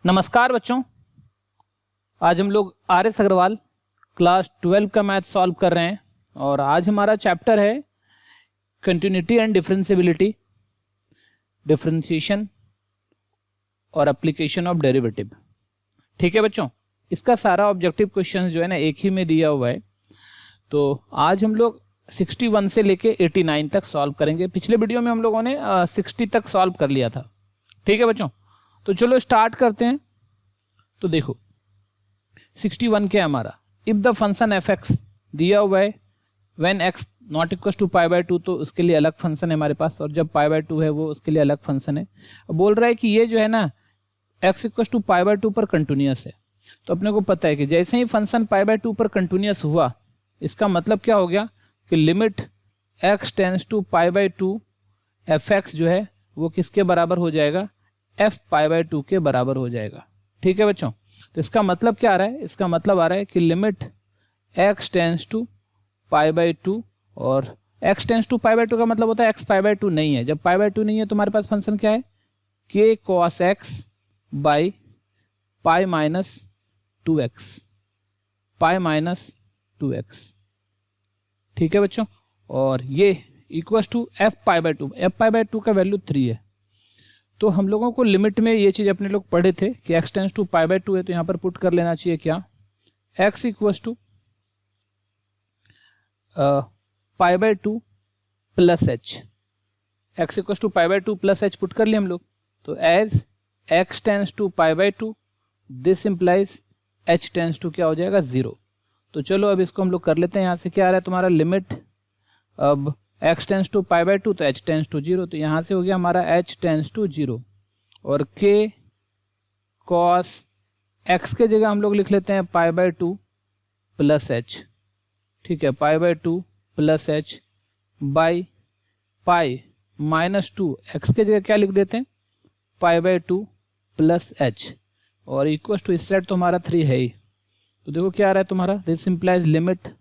नमस्कार बच्चों, आज हम लोग आर.एस. अग्रवाल क्लास 12 का मैथ सॉल्व कर रहे हैं और आज हमारा चैप्टर है कंटिन्यूटी एंड डिफरेंशिएबिलिटी, डिफरेंशिएशन और एप्लीकेशन ऑफ डेरिवेटिव। ठीक है बच्चों, इसका सारा ऑब्जेक्टिव क्वेश्चन जो है ना एक ही में दिया हुआ है। तो आज हम लोग 61 से लेके 89 तक सॉल्व करेंगे। पिछले वीडियो में हम लोगों ने 60 तक सॉल्व कर लिया था। ठीक है बच्चों, तो चलो स्टार्ट करते हैं। तो देखो 61 क्या है हमारा, if the function f x दिया हुआ है when x not equal to pi by 2, तो उसके लिए अलग फंक्शन है हमारे पास, और जब पाई बाय 2 है वो उसके लिए अलग फंक्शन है। अब बोल रहा है कि ये जो है ना x equal to pi by 2 पर कंटिन्यूअस है। तो अपने को पता है कि जैसे ही फंक्शन पाई बाय 2 पर कंटिन्यूअस हुआ, इसका मतलब क्या हो गया कि limit x tends to pi by 2 f x जो है वो किसके बराबर हो जाएगा, एफ पाई बाय 2 के बराबर हो जाएगा। ठीक है बच्चों, तो इसका मतलब क्या आ रहा है, इसका मतलब आ रहा है कि limit x tends to pi by 2, और x tends to pi by 2 का मतलब होता है x पाई बाय 2 नहीं है। जब पाई बाय 2 नहीं है तो हमारे पास फंक्शन क्या है, k cos x by pi minus 2x, pi minus 2x। ठीक है बच्चों, और ये equal to f pi by 2, f pi by 2 का वैल्यू 3 है। तो हम लोगों को लिमिट में ये चीज अपने लोग पढ़े थे कि x tends to pi by 2 है, तो यहां पर पुट कर लेना चाहिए क्या, x equals to pi by 2 plus h, x equals to pi by 2 plus h put कर लिए हम लोग। तो as x tends to pi by 2 this implies h tends to क्या हो जाएगा 0। तो चलो अब इसको हम लोग कर लेते हैं। यहां से क्या आ रहा है तुम्हारा लिमिट, अब x tends to pi by 2 तो h टेंस टू 0, तो यहां से हो गया हमारा h टेंस टू 0, और k cos x के जगह हम लोग लिख लेते हैं पाई बाय 2 प्लस h। ठीक है, पाई by 2 plus h by pi minus 2, x के जगह क्या लिख देते हैं पाई बाय 2 प्लस h, और इक्वल टू इस साइड तो हमारा 3 है ही। तो देखो क्या आ रहा है तुम्हारा, this implies limit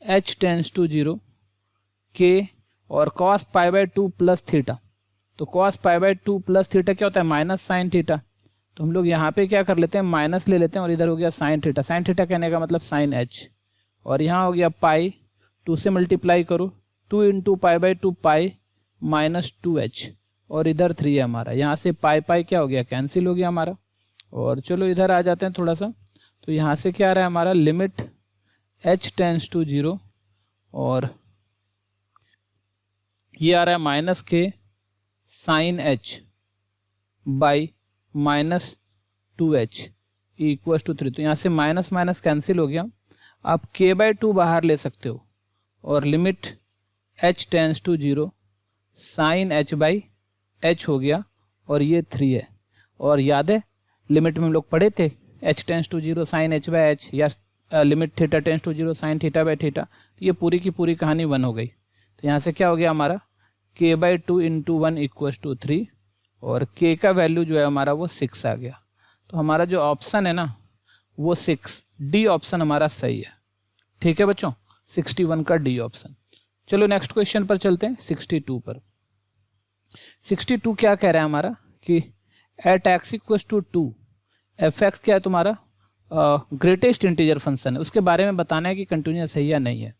h tends to 0 k और cos pi by 2 plus theta. तो cos pi by 2 plus theta क्या होता है, माइनस साइन थीटा। तो हम लोग यहाँ पे क्या कर लेते हैं, माइनस ले लेते हैं, और इधर हो गया साइन थीटा। साइन थीटा कहने का मतलब साइन h, और यहाँ हो गया पाई 2 से मल्टीप्लाई करो, 2 into pi by 2 pi minus 2h, और इधर 3 है हमारा। यहाँ से पाई पाई क्या हो गया, कैंसिल हो गया हमारा। और चलो इधर आ जाते हैं थोड़ा सा। तो यहाँ से क्या आ रहा है हमारा लिमिट h टेंस टू 0, और ये आ रहा है minus k sine h by minus 2h equal to 3। तो यहाँ से माइनस माइनस कैंसिल हो गया। आप k बाई 2 बाहर ले सकते हो, और limit h tends to 0 sine h by h हो गया, और ये 3 है। और याद है लिमिट में हम लोग पढ़े थे h tends to 0 sine h by h, या limit theta tends to 0 sine theta by theta. तो ये पूरी की पूरी कहानी 1 हो गई। तो यहाँ से क्या हो गया हमारा k by 2 into 1 equal to 3, और k का वैल्यू जो है हमारा वो 6 आ गया। तो हमारा जो ऑप्शन है ना वो 6, डी ऑप्शन हमारा सही है। ठीक है बच्चों, 61 का डी ऑप्शन। चलो नेक्स्ट क्वेश्चन पर चलते हैं, 62 पर। 62 क्या कह रहा है हमारा कि at x equal to 2 f x क्या है तुम्हारा, ग्रेटेस्ट इंटीजर फंक्शन है, उसके बारे में बताना है कि कंटिन्यूअस है या नहीं है।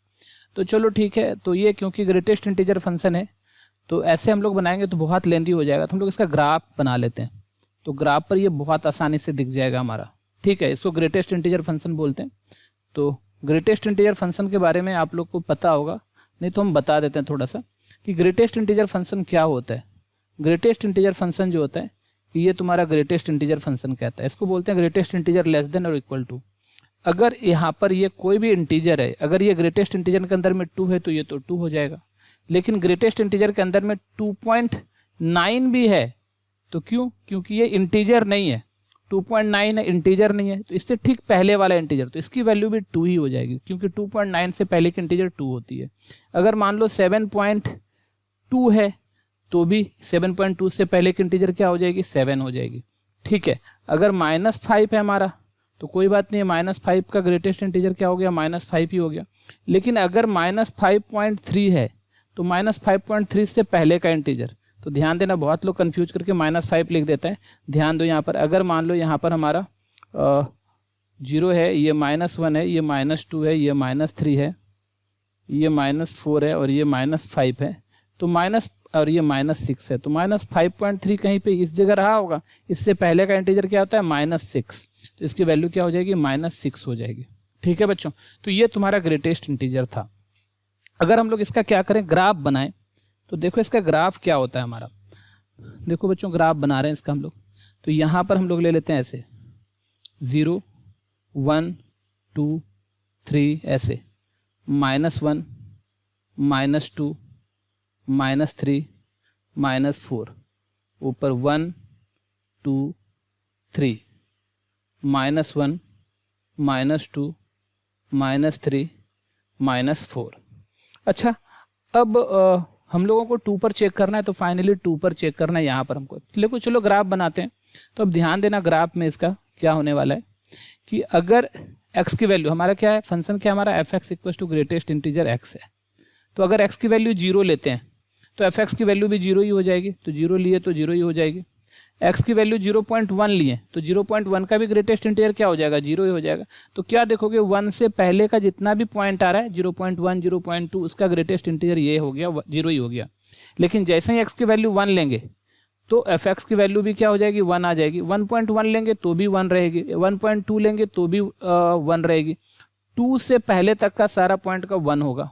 तो चलो ठीक है, तो ये क्योंकि ग्रेटेस्ट इंटीजर फंक्शन है तो ऐसे हम लोग बनाएंगे तो बहुत लेंदी हो जाएगा, तो हम लोग इसका ग्राफ बना लेते हैं। तो ग्राफ पर ये बहुत आसानी से दिख जाएगा हमारा। ठीक है, इसको ग्रेटेस्ट इंटीजर फंक्शन बोलते हैं। तो ग्रेटेस्ट इंटीजर फंक्शन के बारे में आप लोग को पता होगा, नहीं तो हम बता देते हैं थोड़ा सा कि ग्रेटेस्ट इंटीजर फंक्शन क्या होता है। ग्रेटेस्ट इंटीजर फंक्शन जो होता है ये तुम्हारा ग्रेटेस्ट इंटीजर फंक्शन कहता है। इसको बोलते हैं ग्रेटेस्ट इंटीजर लेस देन और इक्वल टू। अगर यहाँ पर ये कोई भी इंटीजर है, अगर ये ग्रेटेस्ट इंटीजर के अंदर में 2 है तो ये तो 2 हो जाएगा, लेकिन ग्रेटेस्ट इंटीजर के अंदर में 2.9 भी है तो क्यों, क्योंकि ये इंटीजर नहीं है, 2.9 है, इंटीजर नहीं है। तो इससे ठीक पहले वाला इंटीजर, तो इसकी वैल्यू भी 2 ही हो जाएगी, क्योंकि 2.9 से पहले की इंटीजर 2 होती है। अगर मान लो 7.2 है तो भी 7.2 से पहले की इंटीजर क्या हो जाएगी, 7 हो जाएगी। ठीक है, अगर -5 है हमारा तो कोई बात नहीं, -5 का ग्रेटेस्ट इंटीजर क्या हो गया, -5 ही हो गया। लेकिन अगर -5.3 है तो -5.3 से पहले का इंटीजर, तो ध्यान देना, बहुत लोग कंफ्यूज करके -5 लिख देते हैं। ध्यान दो यहाँ पर, अगर मान लो यहाँ पर हमारा 0 है, ये -1 है, ये -2 है, ये -3 है, ये -4 है और ये -5 है, तो माइनस और ये -6 है, तो -5.3 कहीं पे इस जगह रहा होगा। इससे पहले का इंटीजर क्या होता है -6, तो इसकी वैल्यू क्या हो जाएगी -6 हो जाएगी। ठीक है बच्चों, तो ये तुम्हारा ग्रेटेस्ट इंटीजर था। अगर हम लोग इसका क्या करें, ग्राफ बनाएं, तो देखो इसका ग्राफ क्या होता है हमारा। देखो बच्चों ग्राफ बना रहे हैं इसका हम लोग, तो यहाँ पर हम लोग ले लेते हैं ऐसे 0 1 2 3 ऐसे, -1 -2 -3 -4, ऊपर 1 2 3, -1 -2 -3 -4। अच्छा, अब हम लोगों को 2 पर चेक करना है, तो फाइनली 2 पर चेक करना है यहाँ पर हमको। लेकिन चलो ग्राफ बनाते हैं। तो अब ध्यान देना, ग्राफ में इसका क्या होने वाला है कि अगर x की वैल्यू हमारा क्या है, फंक्शन क्या हमारा f(x) equal to greatest integer x है, तो अगर x की वैल्यू 0 लेते हैं तो f(x) की वैल्यू भी 0 ही हो जाएगी, तो 0 लिए तो 0 ही हो जाएगी। x की वैल्यू 0.1 लिए तो 0.1 का भी ग्रेटेस्ट इंटीजर क्या हो जाएगा, 0 ही हो जाएगा। तो क्या देखोगे, 1 से पहले का जितना भी पॉइंट आ रहा है 0.1 0.2 उसका ग्रेटेस्ट इंटीजर ये हो गया, 0 ही हो गया। लेकिन जैसे ही x की वैल्यू 1 लेंगे तो f(x) की वैल्यू भी क्या हो जाएगी, 1 आ जाएगी। 1.1 लेंगे तो भी 1 रहेगी, 1.2 लेंगे तो भी 1 रहेगी। 2 से पहले तक का सारा पॉइंट का 1 होगा।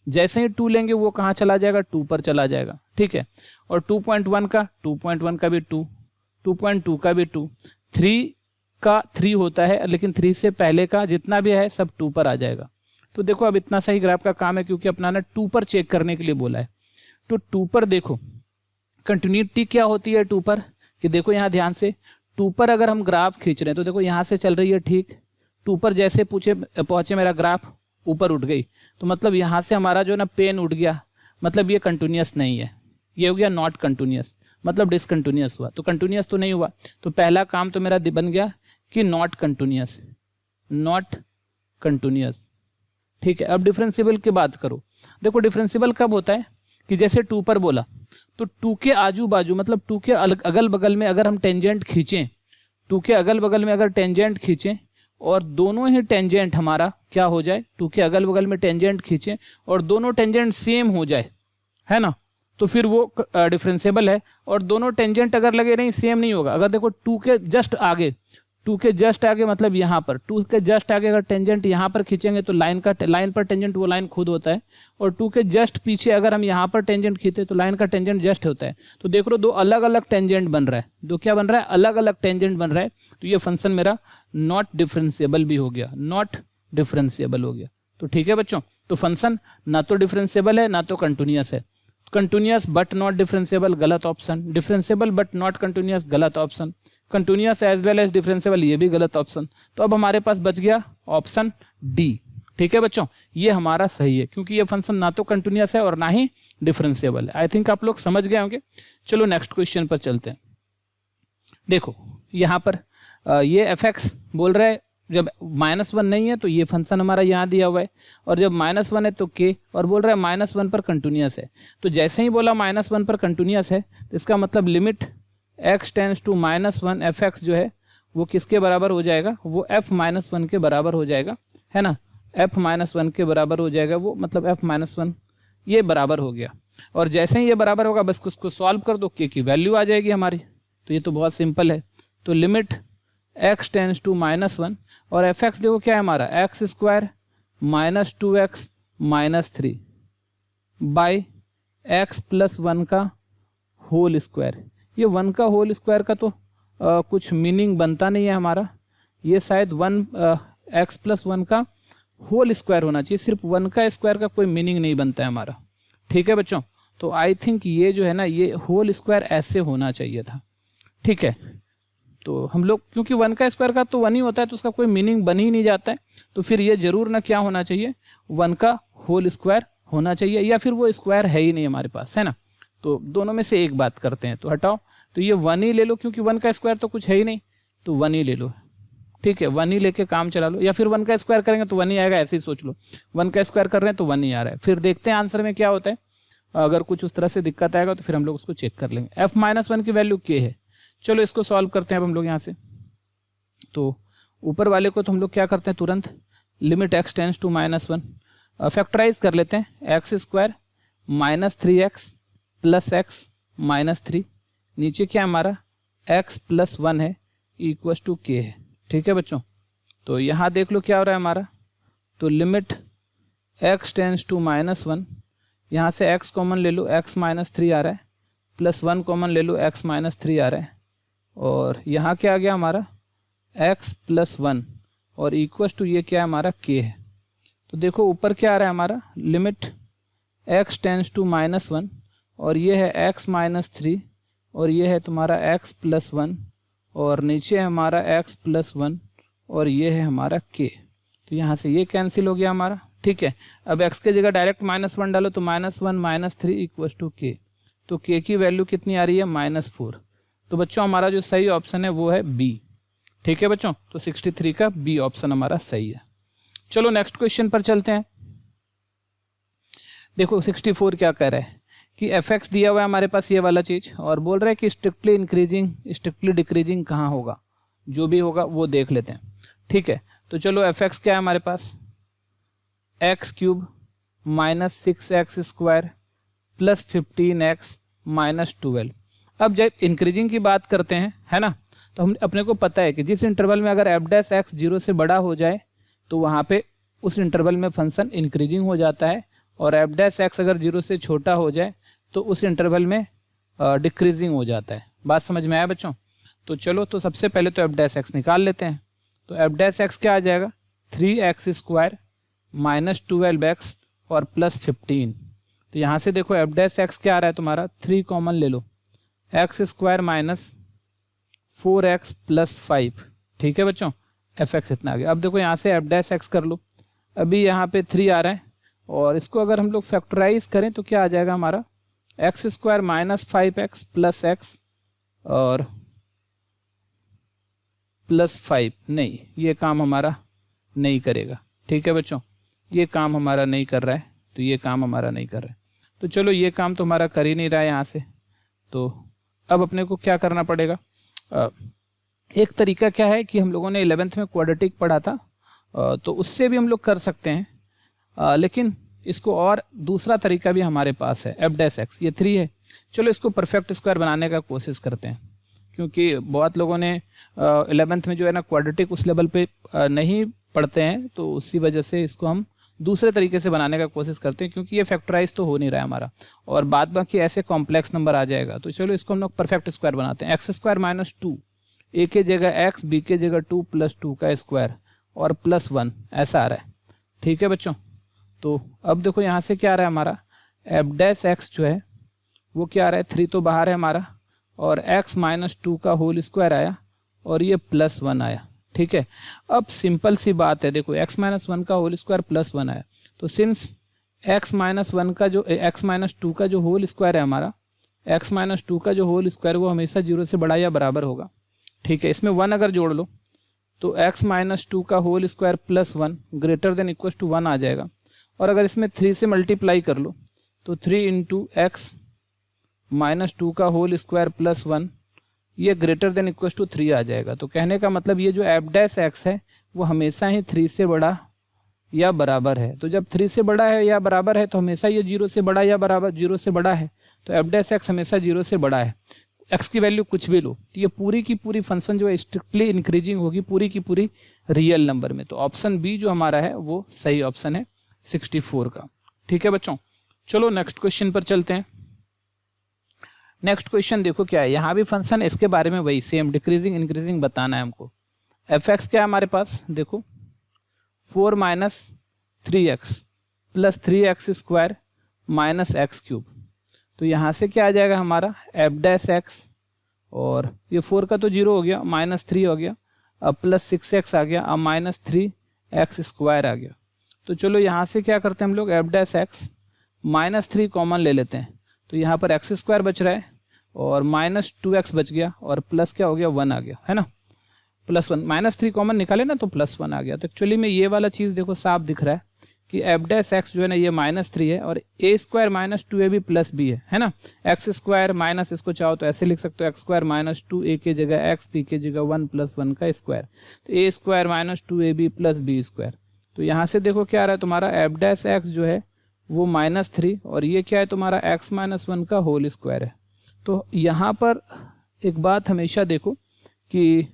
जैसे ही 2 लेंगे वो कहाँ चला जाएगा, 2 पर चला जाएगा। ठीक है, और 2.1 का 2.1 का भी 2, 2.2 का भी 2, 3 का 3 होता है, लेकिन 3 से पहले का जितना भी है सब 2 पर आ जाएगा। तो देखो अब इतना सही ग्राफ का काम है, क्योंकि अपना ना 2 पर चेक करने के लिए बोला है। तो 2 पर देखो कंटिन्यूटी क्या होती है 2 पर, कि देखो यहाँ ध्यान से 2 पर अगर हम ग्राफ खींच रहे हैं तो देखो यहाँ से चल रही है, ठीक 2 पर जैसे पहुंचे मेरा ग्राफ ऊपर उठ गई, तो मतलब यहाँ से हमारा जो ना पेन उठ गया, मतलब ये कंटिन्यूअस नहीं है, ये हो गया नॉट कंटिन्यूअस, मतलब डिसकंटिन्यूअस हुआ। तो कंटिन्यूअस तो नहीं हुआ, तो पहला काम तो मेरा बन गया कि नॉट कंटिन्यूअस, नॉट कंटिन्यूअस। ठीक है, अब डिफरेंशिएबल की बात करो। देखो डिफरेंशिएबल कब होता है कि जैसे 2 पर बोला तो 2 के आजू बाजू मतलब 2 के अगल बगल में अगर हम टेंजेंट खींचें, 2 के अगल बगल में अगर टेंजेंट खींचें और दोनों ही टेंजेंट हमारा क्या हो जाए, 2 के अगल बगल में टेंजेंट खींचें और दोनों टेंजेंट सेम हो जाए, है ना, तो फिर वो डिफरेंशिएबल है। और दोनों टेंजेंट अगर लगे नहीं, सेम नहीं होगा। अगर देखो 2 के जस्ट आगे, 2 के जस्ट आगे मतलब यहाँ पर 2 के जस्ट आगे अगर टेंजेंट यहाँ पर खींचेंगे तो लाइन पर टेंजेंट वो लाइन खुद होता है, और 2 के जस्ट पीछे अगर हम यहाँ पर टेंजेंट खींचे तो लाइन का टेंजेंट जस्ट होता है। तो देख लो दो अलग अलग टेंजेंट बन रहा है, दो क्या बन रहा है, अलग अलग टेंजेंट बन रहा है। तो ये फंक्शन मेरा नॉट डिफरेंशिएबल भी हो गया, नॉट डिफरेंशिएबल हो गया। तो ठीक है बच्चों, तो फंक्शन ना तो डिफरेंशिएबल है ना तो कंटिन्यूअस है। कंटिन्यूअस बट नॉट डिफरेंशिएबल गलत option, differentiable but not continuous गलत option, continuous as well as differentiable ये भी गलत ऑप्शन। तो अब हमारे पास बच गया ऑप्शन डी। ठीक है बच्चों, ये हमारा सही है, क्योंकि ये फंक्शन ना तो कंटिन्यूअस है और ना ही डिफरेंशिएबल है। आई थिंक आप लोग समझ गए होंगे। चलो नेक्स्ट क्वेश्चन पर चलते हैं। देखो यहाँ पर ये f(x) बोल रहा है जब -1 नहीं है तो ये फंक्शन हमारा यहाँ दिया हुआ है, और जब -1 है तो k, और बोल रहा है -1 पर कंटिन्यूअस है। तो जैसे ही बोला -1 पर कंटिन्यूअस है तो इसका मतलब limit x tends to -1 f(x) जो है वो किसके बराबर हो जाएगा, वो f-1 के बराबर हो जाएगा, है ना, f-1 के बराबर हो जाएगा वो, मतलब f-1 ये बराबर हो गया। और जैसे ही ये बराबर होगा बस उसको सॉल्व कर दो, k की वैल्यू आ जाएगी हमारी। तो ये तो बहुत सिंपल है। तो लिमिट x टेंड्स टू -1 और f(x) देखो क्या है हमारा, x² - 2x - 3 बाई x + 1 का होल स्क्वायर। ये 1 का होल स्क्वायर का तो कुछ मीनिंग बनता नहीं है हमारा, ये शायद 1x + 1 का होल स्क्वायर होना चाहिए, सिर्फ 1 का स्क्वायर का कोई मीनिंग नहीं बनता है हमारा। ठीक है बच्चों, तो आई थिंक ये जो है ना, ये होल स्क्वायर ऐसे होना चाहिए था। ठीक है, तो हम लोग क्योंकि 1 का स्क्वायर का तो 1 ही होता है तो उसका कोई मीनिंग बन ही नहीं जाता है, तो फिर ये जरूर ना क्या होना चाहिए, 1 का होल स्क्वायर होना चाहिए, या फिर वो स्क्वायर है ही नहीं हमारे पास, है ना। तो दोनों में से एक बात करते हैं, तो हटाओ, तो ये 1 ही ले लो, क्योंकि 1 का स्क्वायर तो कुछ है ही नहीं, तो 1 ही ले लो। ठीक है, 1 ही लेके काम चला लो, या फिर 1 का स्क्वायर करेंगे तो 1 ही आएगा, ऐसे ही सोच लो। 1 का स्क्वायर कर रहे हैं तो 1 ही आ रहा है। फिर देखते हैं आंसर में क्या होता है। अगर कुछ उस तरह से दिक्कत आएगा तो फिर हम लोग उसको चेक कर लेंगे। f-1 की वैल्यू k है। चलो इसको सॉल्व करते हैं अब हम लोग यहाँ से। तो ऊपर वाले को तो हम लोग क्या करते हैं तुरंत, limit x tends to -1 factorise कर लेते हैं। X square minus 3x plus x minus 3, नीचे क्या हमारा x प्लस 1 है इक्वल्स टू k है। ठीक है बच्चों, तो यहाँ देख लो क्या हो रहा है हमारा, तो लिमिट x टेंड्स टू -1, यहाँ से x कॉमन ले लो, x माइनस 3 आ रहा है, प्लस 1 कॉमन ले लो, x माइनस 3 आ रहा है, और यहाँ क्या आ गया हमारा x प्लस 1 और इक्वल्स टू ये क्या है हमारा k है। तो देखो ऊपर क्या आ रहा है हमारा, लिमिट x टेंड्स टू -1 और ये है x माइनस 3 और ये है तुम्हारा x प्लस 1 और नीचे है हमारा x प्लस 1 और ये है हमारा k। तो यहाँ से ये कैंसिल हो गया हमारा। ठीक है, अब x के जगह डायरेक्ट -1 डालो तो -1 -3 इक्वल्स टू k। तो k की वैल्यू कितनी आ रही है -4। तो बच्चों हमारा जो सही ऑप्शन है वो है बी। ठीक है बच्चों, तो 63 का बी ऑप्शन हमारा सही है। चलो नेक्स्ट क्वेश्चन पर चलते हैं। देखो 64 क्या कह रहा है कि fx दिया हुआ है हमारे पास ये वाला चीज, और बोल रहा है कि स्ट्रिक्टली इंक्रीजिंग स्ट्रिक्टली डिक्रीजिंग कहाँ होगा, जो भी होगा वो देख लेते हैं। ठीक है, तो चलो fx क्या है हमारे पास, x³ minus 6x square plus 15x minus 12। अब जब इंक्रीजिंग की बात करते हैं, है ना, तो हम अपने को पता है कि जिस इंटरवल में अगर f' 0 से बड़ा हो जाए तो वहाँ पे उस इंटरवल में फंक्शन इंक्रीजिंग हो जाता है, और f' अगर 0 से छोटा हो जाए तो उस इंटरवल में डिक्रीजिंग हो जाता है। बात समझ में आया बच्चों? तो चलो, तो सबसे पहले तो f' निकाल लेते हैं। तो f' क्या आ जाएगा, 3x स्क्वायर माइनस 12x और प्लस 15। तो यहाँ से देखो f' क्या आ रहा है तुम्हारा, 3 कॉमन ले लो, x square minus 4x plus 5। ठीक है बच्चों, fx इतना आ गया। अब देखो यहाँ से f' कर लो, अभी यहाँ पे 3 आ रहा है और इसको अगर हम लोग फैक्टराइज करें तो क्या आ जाएगा हमारा, x square minus 5x plus x और प्लस 5। नहीं, ये काम हमारा नहीं करेगा। ठीक है बच्चों, ये काम हमारा नहीं कर रहा है, तो ये काम हमारा नहीं कर रहा है। तो चलो ये काम तो हमारा कर ही नहीं रहा है यहाँ से। तो अब अपने को क्या करना पड़ेगा, एक तरीका क्या है कि हम लोगों ने 11th में क्वाड्रेटिक पढ़ा था, तो उससे भी हम लोग कर सकते हैं, लेकिन इसको और दूसरा तरीका भी हमारे पास है। f' ये 3 है, चलो इसको परफेक्ट स्क्वायर बनाने का कोशिश करते हैं, क्योंकि बहुत लोगों ने 11th में जो है ना क्वाड्रेटिक उस लेवल पे नहीं पढ़ते हैं, तो उसी वजह से इसको हम दूसरे तरीके से बनाने का कोशिश करते हैं, क्योंकि ये फैक्टराइज तो हो नहीं रहा है हमारा और बाद बाकी ऐसे कॉम्प्लेक्स नंबर आ जाएगा। तो चलो इसको हम लोग परफेक्ट स्क्वायर बनाते हैं। एक्स स्क्वायर माइनस 2, ए के जगह एक्स, बी के जगह 2 प्लस 2 का स्क्वायर और प्लस 1 ऐसा आ रहा है। ठीक है बच्चों, तो अब देखो यहाँ से क्या आ रहा है हमारा, f' जो है वो क्या आ रहा है, 3 तो बाहर है हमारा, और x माइनस 2 का होल स्क्वायर आया और ये प्लस 1 आया। ठीक है, अब सिंपल सी बात है, देखो x माइनस 1 का होल स्क्वायर प्लस 1 आया, तो सिंस x माइनस 1 का जो x माइनस 2 का जो होल स्क्वायर है हमारा, x माइनस 2 का जो होल स्क्वायर वो हमेशा 0 से बड़ा या बराबर होगा। ठीक है, इसमें 1 अगर जोड़ लो तो x माइनस 2 का whole square plus 1 greater than equal to 1 आ जाएगा, और अगर इसमें 3 से मल्टीप्लाई कर लो तो 3 इंटू एक्स माइनस 2 का होल स्क्वायर प्लस 1 ये ग्रेटर देन इक्वल टू 3 आ जाएगा। तो कहने का मतलब ये जो f' है वो हमेशा ही 3 से बड़ा या बराबर है। तो जब 3 से बड़ा है या बराबर है तो हमेशा ये 0 से बड़ा या बराबर 0 से बड़ा है, तो f' हमेशा 0 से बड़ा है। x की वैल्यू कुछ भी लो तो ये पूरी की पूरी फंक्शन जो है स्ट्रिक्टली इंक्रीजिंग होगी पूरी की पूरी रियल नंबर में। तो ऑप्शन बी जो हमारा है वो सही ऑप्शन है 64 का। ठीक है बच्चों, चलो नेक्स्ट क्वेश्चन पर चलते हैं। नेक्स्ट क्वेश्चन देखो क्या है, यहाँ भी फंक्शन इसके बारे में वही सेम डिक्रीजिंग इंक्रीजिंग बताना है हमको। f(x) क्या है हमारे पास, देखो 4 minus 3x plus 3x square minus x³। तो यहाँ से क्या आ जाएगा हमारा f'(x) और ये 4 का तो 0 हो गया, माइनस 3 हो गया, अब प्लस 6x आ गया, अब माइनस 3x स्क्वायर आ गया। तो चलो यहाँ से क्या करते हैं हम लोग, f'(x) माइनस 3 कॉमन ले लेते हैं, तो यहाँ पर x स्क्वायर बच रहा है और माइनस 2x बच गया और प्लस क्या हो गया 1 आ गया, है ना, प्लस 1, माइनस 3 कॉमन निकाले ना तो प्लस 1 आ गया। तो एक्चुअली में ये वाला चीज़ देखो साफ दिख रहा है कि एफ डैश एक्स जो है ना ये -3 है और a square minus 2ab plus b है ना। एक्स स्क्वायर माइनस, इसको चाहो तो ऐसे लिख सकते हो, एक्स स्क्वायर माइनस 2a की जगह एक्स, बी की जगह 1 + 1 का स्क्वायर, तो a square minus 2ab plus b square. तो यहाँ से देखो क्या आ रहा है तुम्हारा एफ डैश एक्स जो है वो -3 और ये क्या है तुम्हारा x - 1 का होल स्क्वायर है। तो यहाँ पर एक बात हमेशा देखो कि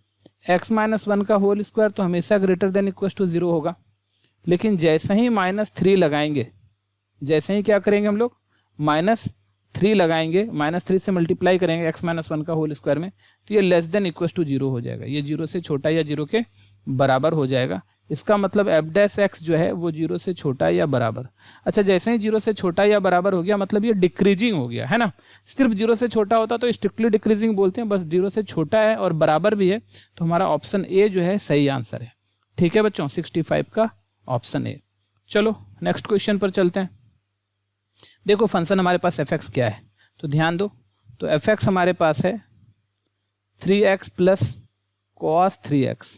x - 1 का होल स्क्वायर तो हमेशा ग्रेटर देन इक्वल टू 0 होगा, लेकिन जैसे ही -3 लगाएंगे, जैसे ही क्या करेंगे हम लोग -3 लगाएंगे, -3 से मल्टीप्लाई करेंगे x - 1 का होल स्क्वायर में, तो ये लेस देन इक्वल टू 0 हो जाएगा, ये 0 से छोटा या 0 के बराबर हो जाएगा। इसका मतलब एफ डैश एक्स जो है वो 0 से छोटा या बराबर। अच्छा, जैसे ही 0 से छोटा या बराबर हो गया मतलब ये डिक्रीजिंग हो गया है ना। सिर्फ 0 से छोटा होता तो स्ट्रिक्टली डिक्रीजिंग बोलते हैं, बस 0 से छोटा है और बराबर भी है, तो हमारा ऑप्शन ए जो है सही आंसर है। ठीक है बच्चों, 65 का ऑप्शन ए। चलो नेक्स्ट क्वेश्चन पर चलते हैं। देखो फंक्शन हमारे पास एफ एक्स क्या है, तो ध्यान दो। तो एफ एक्स हमारे पास है 3x + cos 3x।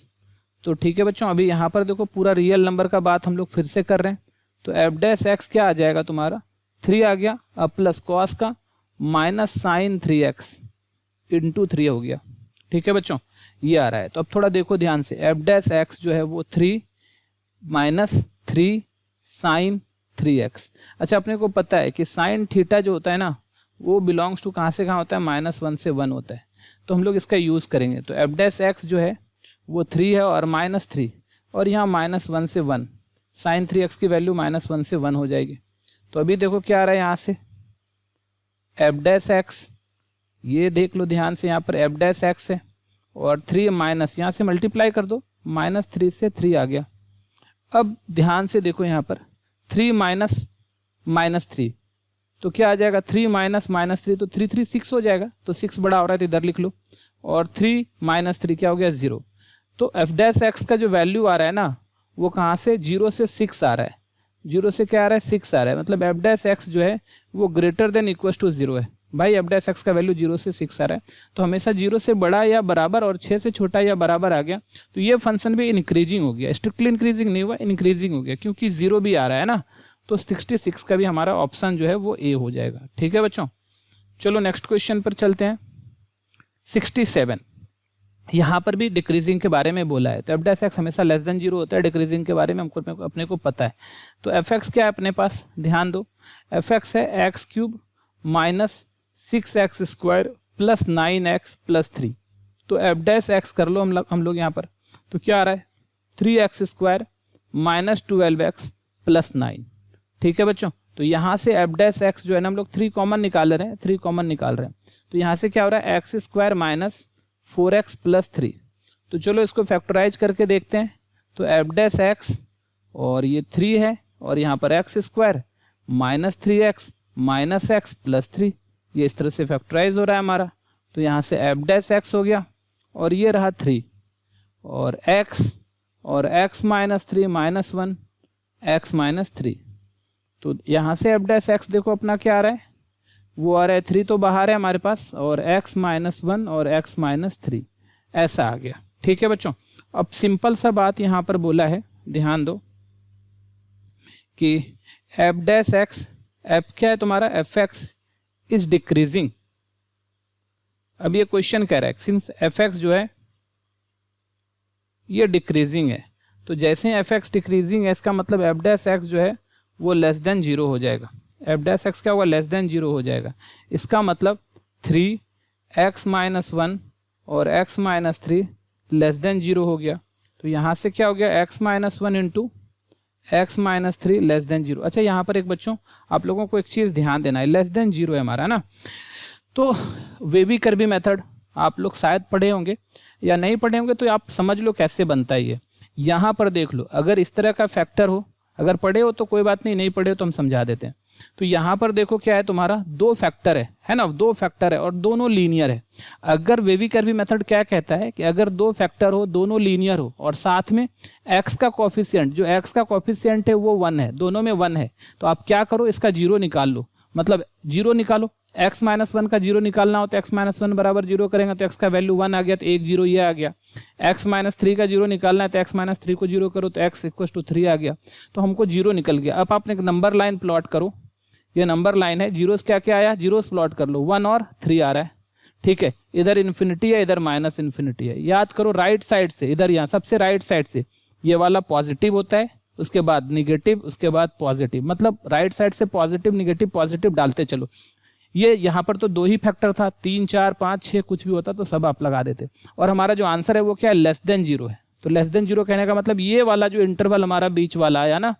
तो ठीक है बच्चों, अभी यहाँ पर देखो पूरा रियल नंबर का बात हम लोग फिर से कर रहे हैं। तो एफ डैश एक्स क्या आ जाएगा तुम्हारा, 3 आ गया, अब प्लस कॉस का माइनस sin 3x × 3 हो गया। ठीक है बच्चों, ये आ रहा है। तो अब थोड़ा देखो ध्यान से, एफ डैश एक्स जो है वो 3 - 3 sin 3x। अच्छा, अपने को पता है कि sin थीटा जो होता है ना वो बिलोंग्स टू कहाँ से कहाँ होता है, -1 से 1 होता है, तो हम लोग इसका यूज़ करेंगे। तो एफ डैश एक्स जो है वो 3 है और -3 और यहाँ -1 से 1, sin 3x की वैल्यू -1 से 1 हो जाएगी। तो अभी देखो क्या आ रहा है यहाँ से, एफ डैश एक्स, ये देख लो ध्यान से, यहाँ पर एफ डैश एक्स है और 3 माइनस, यहाँ से मल्टीप्लाई कर दो, -3 से 3 आ गया। अब ध्यान से देखो यहाँ पर 3 - -3 तो क्या आ जाएगा, 3 - -3 तो 3 3 6 हो जाएगा, तो 6 बड़ा हो रहा है तो इधर लिख लो, और 3 - 3 क्या हो गया, 0। तो एफ डैश एक्स का जो वैल्यू आ रहा है ना वो कहाँ से, 0 से 6 आ रहा है, 0 से क्या आ रहा है, 6 आ रहा है, मतलब एफ डैश एक्स जो है वो ग्रेटर देन इक्वल टू 0 है। भाई एफ डैश एक्स का वैल्यू 0 से 6 आ रहा है, तो हमेशा 0 से बड़ा या बराबर और 6 से छोटा या बराबर आ गया, तो ये फंक्शन भी इंक्रीजिंग हो गया, स्ट्रिक्टली इंक्रीजिंग नहीं हुआ, इंक्रीजिंग हो गया, क्योंकि 0 भी आ रहा है ना, तो 66 का भी हमारा ऑप्शन जो है वो ए हो जाएगा। ठीक है बच्चों, चलो नेक्स्ट क्वेश्चन पर चलते हैं। 67, यहाँ पर भी डिक्रीजिंग के बारे में बोला है, तो एफ डैश एक्स हमेशा लेस देन 0 होता है, डिक्रीजिंग के बारे में हमको अपने को पता है। तो एफ एक्स क्या है अपने पास, ध्यान दो, एफ एक्स है x³ - 6x² + 9x + 3। तो एफ डैश एक्स कर लो हम लोग यहाँ पर, तो क्या आ रहा है, 3x² - 12x + 9। ठीक है बच्चों, तो यहाँ से एफ डैश एक्स जो है ना हम लोग 3 कॉमन निकाल रहे हैं, 3 कॉमन निकाल रहे हैं, तो यहाँ से क्या हो रहा है, x² - 4x + 3। तो चलो इसको फैक्टराइज करके देखते हैं। तो एफ डैश एक्स और ये 3 है और यहाँ पर x² -3x - x + 3, ये इस तरह से फैक्टराइज हो रहा है हमारा। तो यहाँ से एफ डैश एक्स हो गया और ये रहा 3 और x और x - 3 - 1 x - 3। तो यहाँ से एफ डैश एक्स देखो अपना क्या आ रहा है, वो आ रहा है 3 तो बाहर है हमारे पास, और x - 1 और x - 3 ऐसा आ गया। ठीक है बच्चों, अब सिंपल सा बात यहाँ पर बोला है, ध्यान दो कि एफ डैश एक्स, एफ क्या है तुम्हारा, एफ एक्स इज डिक्रीजिंग। अब ये क्वेश्चन कह रहा है सिंस एफ एक्स जो है ये डिक्रीजिंग है, तो जैसे ही एफ एक्स डिक्रीजिंग है इसका मतलब एफ डैश एक्स जो है वो लेस देन 0 हो जाएगा। एफ डैश एक्स क्या होगा, लेस देन 0 हो जाएगा। इसका मतलब 3x - 1 और x - 3 लेस देन 0 हो गया। तो यहाँ से क्या हो गया, x - 1 × x - 3 लेस देन 0। अच्छा, यहाँ पर एक बच्चों आप लोगों को एक चीज़ ध्यान देना है, लेस देन 0 है हमारा ना, तो वेबी कर्बी मेथड आप लोग शायद पढ़े होंगे या नहीं पढ़े होंगे, तो आप समझ लो कैसे बनता है ये। यहाँ पर देख लो, अगर इस तरह का फैक्टर हो, अगर पढ़े हो तो कोई बात नहीं, नहीं पढ़े हो तो हम समझा देते हैं। तो यहाँ पर देखो क्या है तुम्हारा, 2 फैक्टर है ना, 2 फैक्टर है और दोनों लीनियर है। अगर वेबी कर्बी मेथड क्या कहता है कि अगर 2 फैक्टर हो, दोनों लीनियर हो और साथ में x का कोफिशिएंट, जो x का कोफिशिएंट है वो 1 है, दोनों में 1 है, तो आप क्या करो, इसका 0 निकाल लो, मतलब 0 निकालो, x माइनस वन का जीरो निकालना हो तो x माइनस वन बराबर जीरो करेंगे तो x का वैल्यू वन आ गया, तो एक जीरो ये आ गया। x माइनस थ्री का जीरो निकालना है तो x माइनस थ्री को जीरो करो तो x इक्वल टू थ्री आ गया, तो हमको जीरो निकल गया। अब आपने एक नंबर लाइन प्लॉट करो, ये नंबर लाइन है, जीरोस क्या क्या आया, जीरोस प्लॉट कर लो, वन और थ्री आ रहा है, ठीक है। इधर इन्फिनिटी है, इधर माइनस इन्फिनिटी है। याद करो राइट साइड से, इधर यहाँ सबसे राइट साइड से ये वाला पॉजिटिव होता है, उसके बाद निगेटिव, उसके बाद पॉजिटिव, मतलब राइट साइड से पॉजिटिव निगेटिव पॉजिटिव डालते चलो। ये यहाँ पर तो दो ही फैक्टर था, 3 4 5 6 कुछ भी होता तो सब आप लगा देते। और हमारा जो आंसर है वो क्या है, लेस देन जीरो है। तो लेस देन जीरो कहने का मतलब ये वाला जो इंटरवल हमारा बीच वाला आया ना,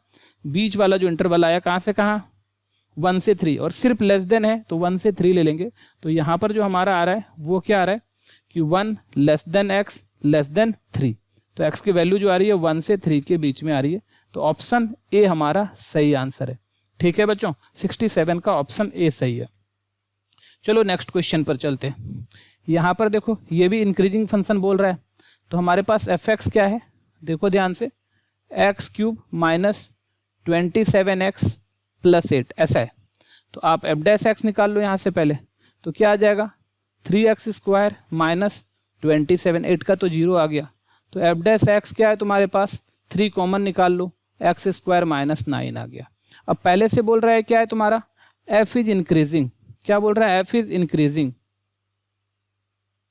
बीच वाला जो इंटरवल आया कहाँ से कहाँ, 1 से 3, और सिर्फ लेस देन है तो 1 से 3 ले लेंगे। तो यहाँ पर जो हमारा आ रहा है वो क्या आ रहा है कि 1 less than x less than 3, तो x की वैल्यू जो आ रही है 1 से 3 के बीच में आ रही है। तो ऑप्शन ए हमारा सही आंसर है, ठीक है बच्चों, 67 का ऑप्शन ए सही है। चलो नेक्स्ट क्वेश्चन पर चलते हैं। यहाँ पर देखो ये भी इंक्रीजिंग फंक्शन बोल रहा है, तो हमारे पास fx क्या है, देखो ध्यान से, x cube minus 27x plus 8 ऐसा है। तो आप एफ डैश एक्स निकाल लो यहाँ से पहले, तो क्या आ जाएगा 3x स्क्वायर माइनस 27, 8 का तो जीरो आ गया, तो एफ डैश एक्स क्या है तुम्हारे पास, 3 कॉमन निकाल लो, एक्स स्क्वायर माइनस 9 आ गया। अब पहले से बोल रहा है क्या है तुम्हारा, f इज इंक्रीजिंग, क्या बोल रहा है, f इज इंक्रीजिंग।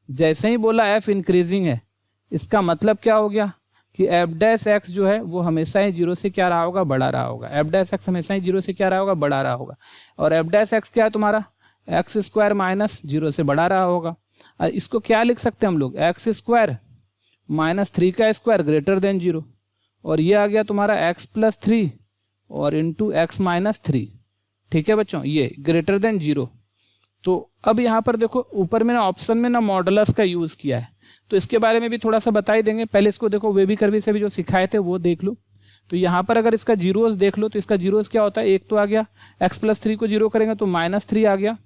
जैसे ही बोला f इंक्रीजिंग है, इसका मतलब क्या हो गया कि एफ डैश एक्स जो है वो हमेशा ही जीरो से क्या रहा होगा, बढ़ा रहा होगा। एफ डैश एक्स हमेशा ही जीरो से क्या रहा होगा, बढ़ा रहा होगा। और एफ डैश एक्स क्या है तुम्हारा, एक्स स्क्वायर माइनस जीरो से बढ़ा रहा होगा। इसको क्या लिख सकते हैं हम लोग, एक्स स्क्वायर माइनस 3 का स्क्वायर ग्रेटर देन जीरो, और ये आ गया तुम्हारा x प्लस 3 और इंटू एक्स माइनस 3, ठीक है बच्चों, ये ग्रेटर देन जीरो। तो अब यहाँ पर देखो ऊपर में ना ऑप्शन में ना मॉडुलस का यूज किया है, तो इसके बारे में भी थोड़ा सा बता ही देंगे। पहले इसको देखो, वे भी करवी से भी जो सिखाए थे वो देख लो। तो यहाँ पर अगर इसका जीरोस देख लो तो इसका जीरोस क्या होता है, एक तो आ गया, x प्लस 3 को जीरो करेंगे तो माइनस 3 आ गया,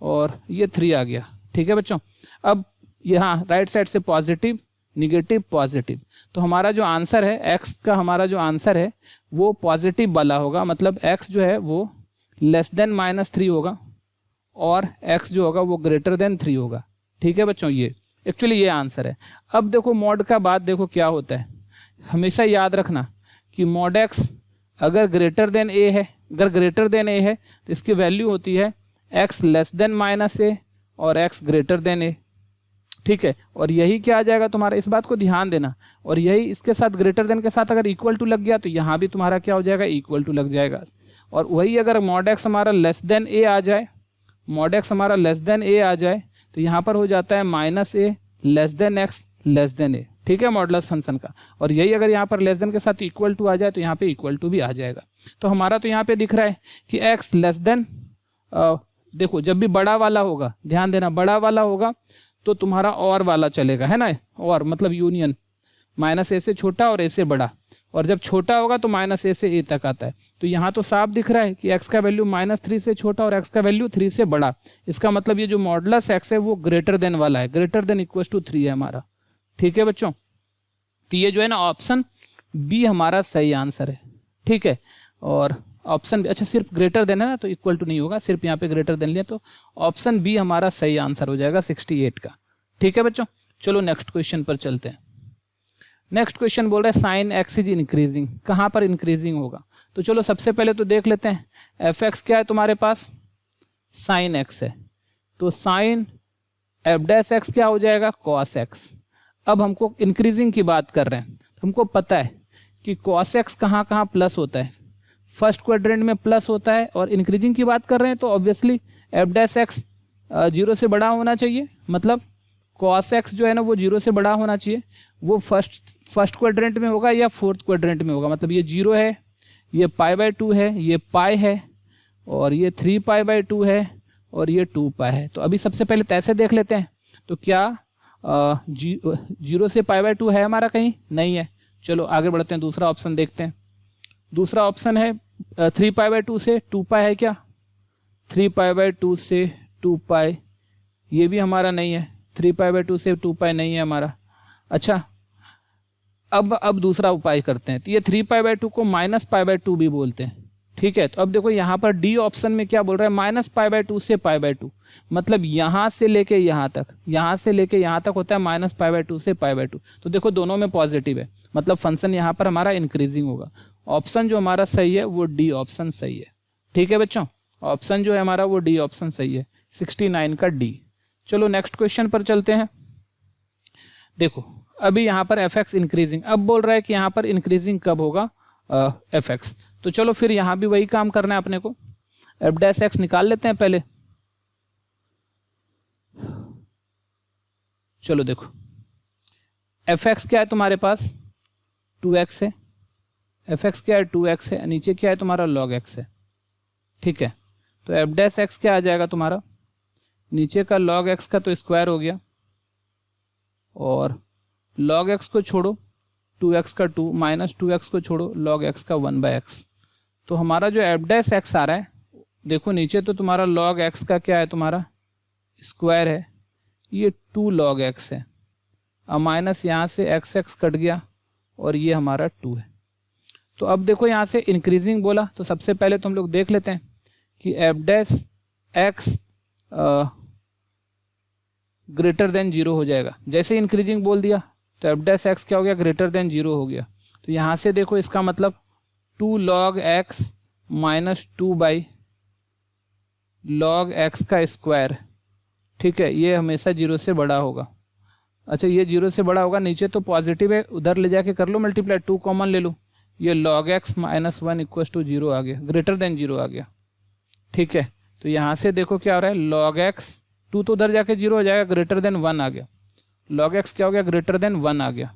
और ये 3 आ गया, ठीक है बच्चों। अब यहाँ राइट साइड से पॉजिटिव निगेटिव पॉजिटिव, तो हमारा जो आंसर है x का, हमारा जो आंसर है वो पॉजिटिव वाला होगा, मतलब x जो है वो लेस देन माइनस 3 होगा और x जो होगा वो ग्रेटर देन 3 होगा, ठीक है बच्चों। ये एक्चुअली ये आंसर है। अब देखो मॉड का बाद देखो क्या होता है, हमेशा याद रखना कि मॉड x अगर ग्रेटर देन a है, अगर ग्रेटर देन a है तो इसकी वैल्यू होती है x less than minus a और x ग्रेटर देन a, ठीक है। और यही क्या आ जाएगा तुम्हारा, इस बात को ध्यान देना, और यही इसके साथ ग्रेटर देन के साथ अगर इक्वल टू लग गया तो यहाँ भी तुम्हारा क्या हो जाएगा, इक्वल टू लग जाएगा। और वही अगर मॉड x हमारा लेस देन a आ जाए, मॉड x हमारा लेस देन a आ जाए तो यहाँ पर हो जाता है minus a less than x less than a, ठीक है, मॉडुलस फंक्शन का। और यही अगर यहाँ पर लेस देन के साथ इक्वल टू आ जाए तो यहाँ पे इक्वल टू भी आ जाएगा। तो हमारा तो यहाँ पे दिख रहा है कि x लेस देन, देखो जब भी बड़ा वाला होगा, ध्यान देना, बड़ा वाला होगा तो तुम्हारा और वाला चलेगा, है ना, और मतलब यूनियन, माइनस a से छोटा और a से बड़ा, और जब छोटा होगा तो माइनस a से a तक आता है। तो यहाँ तो साफ दिख रहा है कि x का वैल्यू -3 से छोटा और x का वैल्यू 3 से बड़ा, इसका मतलब ये जो मॉडुलस x है वो ग्रेटर देन वाला है, ग्रेटर देन इक्वल टू 3 है हमारा, ठीक है बच्चों। तो ये जो है ना ऑप्शन बी हमारा सही आंसर है, ठीक है। और ऑप्शन, अच्छा सिर्फ ग्रेटर देन है ना तो इक्वल टू नहीं होगा, सिर्फ यहाँ पे ग्रेटर देन लिया तो ऑप्शन बी हमारा सही आंसर हो जाएगा 68 का, ठीक है बच्चों। चलो नेक्स्ट क्वेश्चन पर चलते हैं। नेक्स्ट क्वेश्चन बोल रहा है साइन एक्स इज इंक्रीजिंग, कहाँ पर इंक्रीजिंग होगा। तो चलो सबसे पहले तो देख लेते हैं, एफ एक्स क्या है तुम्हारे पास, साइन एक्स है, तो साइन एफ डैश एक्स क्या हो जाएगा, कॉस एक्स। अब हमको इंक्रीजिंग की बात कर रहे हैं, तो हमको पता है कि कॉस एक्स कहाँ कहाँ प्लस होता है, फर्स्ट क्वाड्रेंट में प्लस होता है, और इंक्रीजिंग की बात कर रहे हैं तो ऑब्वियसली एफ डैश एक्स 0 से बड़ा होना चाहिए, मतलब कॉस एक्स जो है ना वो 0 से बड़ा होना चाहिए। वो फर्स्ट क्वाड्रेंट में होगा या फोर्थ क्वाड्रेंट में होगा, मतलब ये 0 है, ये π/2 है, ये पाई है, और ये 3π/2 है, और ये 2π है। तो अभी सबसे पहले तैसे देख लेते हैं, तो क्या 0 से π/2 है हमारा, कहीं नहीं है। चलो आगे बढ़ते हैं, दूसरा ऑप्शन देखते हैं। दूसरा ऑप्शन है 3π/2 से 2π है क्या, 3π/2 से 2π, ये भी हमारा नहीं है, 3π/2 से 2π नहीं है हमारा। अच्छा अब दूसरा उपाय करते हैं, तो ये 3π/2 को -π/2 भी बोलते हैं, ठीक है। तो अब देखो यहाँ पर डी ऑप्शन में क्या बोल रहा है, -π/2 से π/2, मतलब यहाँ से लेके यहाँ तक होता है -π/2 से π/2। तो देखो दोनों में पॉजिटिव है, मतलब फंक्शन यहाँ पर हमारा इंक्रीजिंग होगा। ऑप्शन जो हमारा सही है वो डी ऑप्शन सही है। ठीक है बच्चों, ऑप्शन जो है हमारा वो डी ऑप्शन सही है, 69 का डी। चलो नेक्स्ट क्वेश्चन पर चलते हैं। देखो अभी यहाँ पर fx इंक्रीजिंग, अब बोल रहा है कि यहाँ पर इंक्रीजिंग कब होगा fx। तो चलो फिर यहाँ भी वही काम करना है अपने को, f' निकाल लेते हैं पहले। चलो देखो fx क्या है तुम्हारे पास 2x है, fx क्या है 2x है, नीचे क्या है तुम्हारा log x है। ठीक है, तो f' क्या आ जाएगा तुम्हारा, नीचे का log x का तो स्क्वायर हो गया, और log x को छोड़ो 2x का 2 माइनस 2x को छोड़ो log x का 1/x। तो हमारा जो f' आ रहा है, देखो नीचे तो तुम्हारा log x का क्या है तुम्हारा स्क्वायर है, ये 2 log x है, अब माइनस यहाँ से x कट गया और ये हमारा 2 है। तो अब देखो यहाँ से इंक्रीजिंग बोला, तो सबसे पहले तो हम लोग देख लेते हैं कि f' ग्रेटर देन 0 हो जाएगा। जैसे इंक्रीजिंग बोल दिया तो f' क्या हो गया, ग्रेटर देन 0 हो गया। तो यहाँ से देखो इसका मतलब 2 log x minus 2 log x का स्क्वायर। ठीक है, ये हमेशा 0 से बड़ा होगा। अच्छा ये 0 से बड़ा होगा, नीचे तो पॉजिटिव है, उधर ले जाके कर लो मल्टीप्लाई, 2 कॉमन ले लो, ये log x minus 1 equal to 0 आ गया, ग्रेटर देन 0 आ गया। ठीक है, तो यहाँ से देखो क्या हो रहा है, log x 2 तो उधर जाके 0 हो जाएगा, ग्रेटर देन 1 आ गया, log x क्या हो गया, ग्रेटर देन 1 आ गया।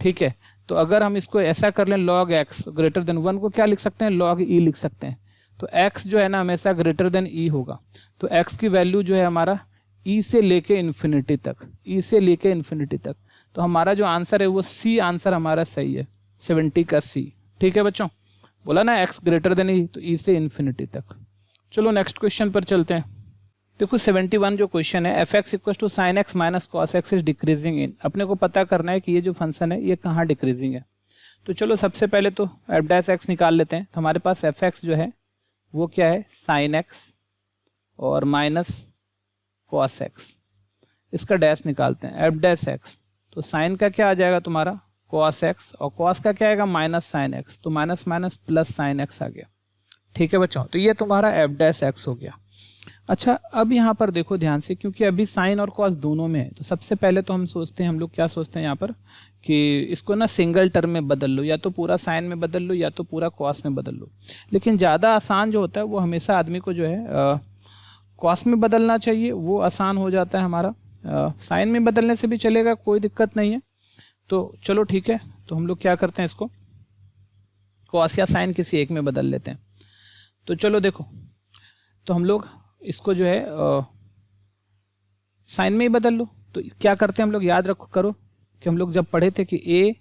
ठीक है, तो अगर हम इसको ऐसा कर लें log x ग्रेटर देन 1 को क्या लिख सकते हैं, log e लिख सकते हैं। तो x जो है ना हमेशा ग्रेटर देन e होगा, तो x की वैल्यू जो है हमारा e से लेके इन्फिनिटी तक, तो हमारा जो आंसर है वो c आंसर हमारा सही है, 70 का c। ठीक है बच्चों, बोला ना x ग्रेटर देन e, तो e से इन्फिनिटी तक। चलो नेक्स्ट क्वेश्चन पर चलते हैं। देखो 71 जो क्वेश्चन है, fx equal to sine x minus cos x is decreasing in. अपने को पता करना है कि ये जो फंक्शन है ये कहाँ डिक्रीजिंग है। तो चलो सबसे पहले तो f' निकाल लेते हैं। तो हमारे पास fx जो है वो क्या है, साइन x और माइनस cos x, इसका डैश निकालते हैं f'। तो साइन का क्या आ जाएगा तुम्हारा cos x, और cos का क्या आएगा माइनस साइन x, तो minus minus plus sign x आ गया। ठीक है बच्चों, तो ये तुम्हारा f' हो गया। अच्छा अब यहाँ पर देखो ध्यान से, क्योंकि अभी साइन और कॉस दोनों में है, तो सबसे पहले तो हम लोग क्या सोचते हैं यहाँ पर कि इसको ना सिंगल टर्म में बदल लो, या तो पूरा साइन में बदल लो या तो पूरा कॉस में बदल लो। लेकिन ज़्यादा आसान जो होता है वो हमेशा आदमी को जो है कॉस में बदलना चाहिए, वो आसान हो जाता है हमारा। साइन में बदलने से भी चलेगा, कोई दिक्कत नहीं है। तो चलो ठीक है, तो हम लोग क्या करते हैं, इसको कॉस या साइन किसी एक में बदल लेते हैं। तो चलो देखो, तो हम लोग इसको जो है साइन में ही बदल लो। तो क्या करते हैं हम लोग, याद करो कि हम लोग जब पढ़े थे कि a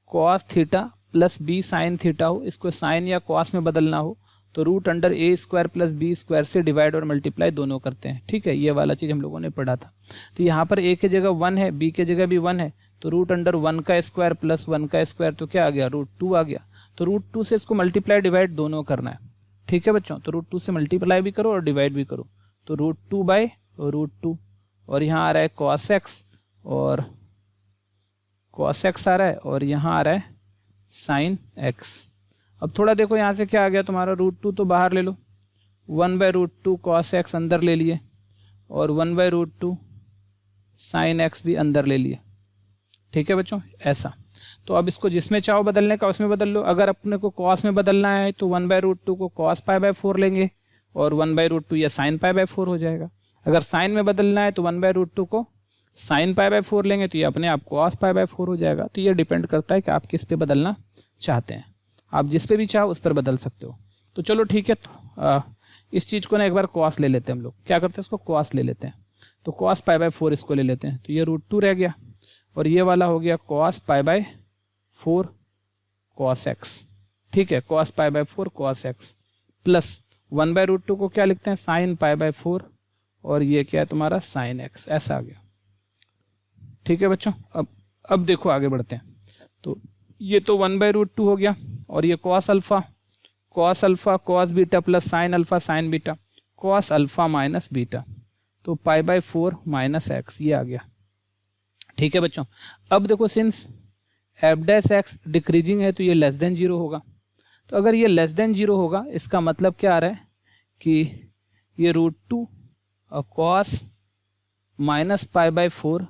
cos theta plus b sine theta हो, इसको साइन या cos में बदलना हो तो √a² प्लस b² से डिवाइड और मल्टीप्लाई दोनों करते हैं। ठीक है, ये वाला चीज हम लोगों ने पढ़ा था। तो यहाँ पर a की जगह 1 है, b की जगह भी 1 है, तो √1² प्लस 1² तो क्या आ गया, √2 आ गया। तो √2 से इसको मल्टीप्लाई डिवाइड दोनों करना है। ठीक है बच्चों, तो √2 से मल्टीप्लाई भी करो और डिवाइड भी करो, तो √2/√2, और यहाँ आ रहा है cos x और cos x आ रहा है, और यहाँ आ रहा है sin x। अब थोड़ा देखो यहाँ से क्या आ गया तुम्हारा, √2 तो बाहर ले लो, 1/√2 cos x अंदर ले लिए, और 1/√2 sin x भी अंदर ले लिए। ठीक है बच्चों, ऐसा। तो अब इसको जिसमें चाहो बदलने का उसमें बदल लो। अगर अपने को cos में बदलना है तो 1/√2 को cos π/4 लेंगे, और 1/√2 या sin π/4 हो जाएगा। अगर साइन में बदलना है तो 1/√2 को sin π/4 लेंगे, तो ये अपने आप cos π/4 हो जाएगा। तो ये डिपेंड करता है कि आप किस पे बदलना चाहते हैं, आप जिस पे भी चाहो उस पर बदल सकते हो। तो चलो ठीक है, तो इस चीज को ना एक बार cos ले लेते हैं हम लोग। क्या करते हैं, इसको cos ले लेते हैं, तो cos π/4 इसको ले लेते हैं, तो ये √2 रह गया, और ये वाला हो गया cos π/4 cos x। ठीक है, cos π/4 cos x प्लस 1/√2 को क्या लिखते हैं, sin π/4, और ये क्या है तुम्हारा sin x, ऐसा आ गया। ठीक है बच्चों, अब देखो आगे बढ़ते हैं। तो ये तो 1/√2 हो गया, और ये cos alpha cos beta plus sin alpha sin beta cos alpha minus beta. तो पाई बाय 4 माइनस एक्स ये आ गया। ठीक है बच्चों, अब देखो since F dash x decreasing है तो ये लेस देन 0 होगा। तो अगर ये लेस देन 0 होगा इसका मतलब क्या आ रहा है कि ये √2 और cos minus pi by 4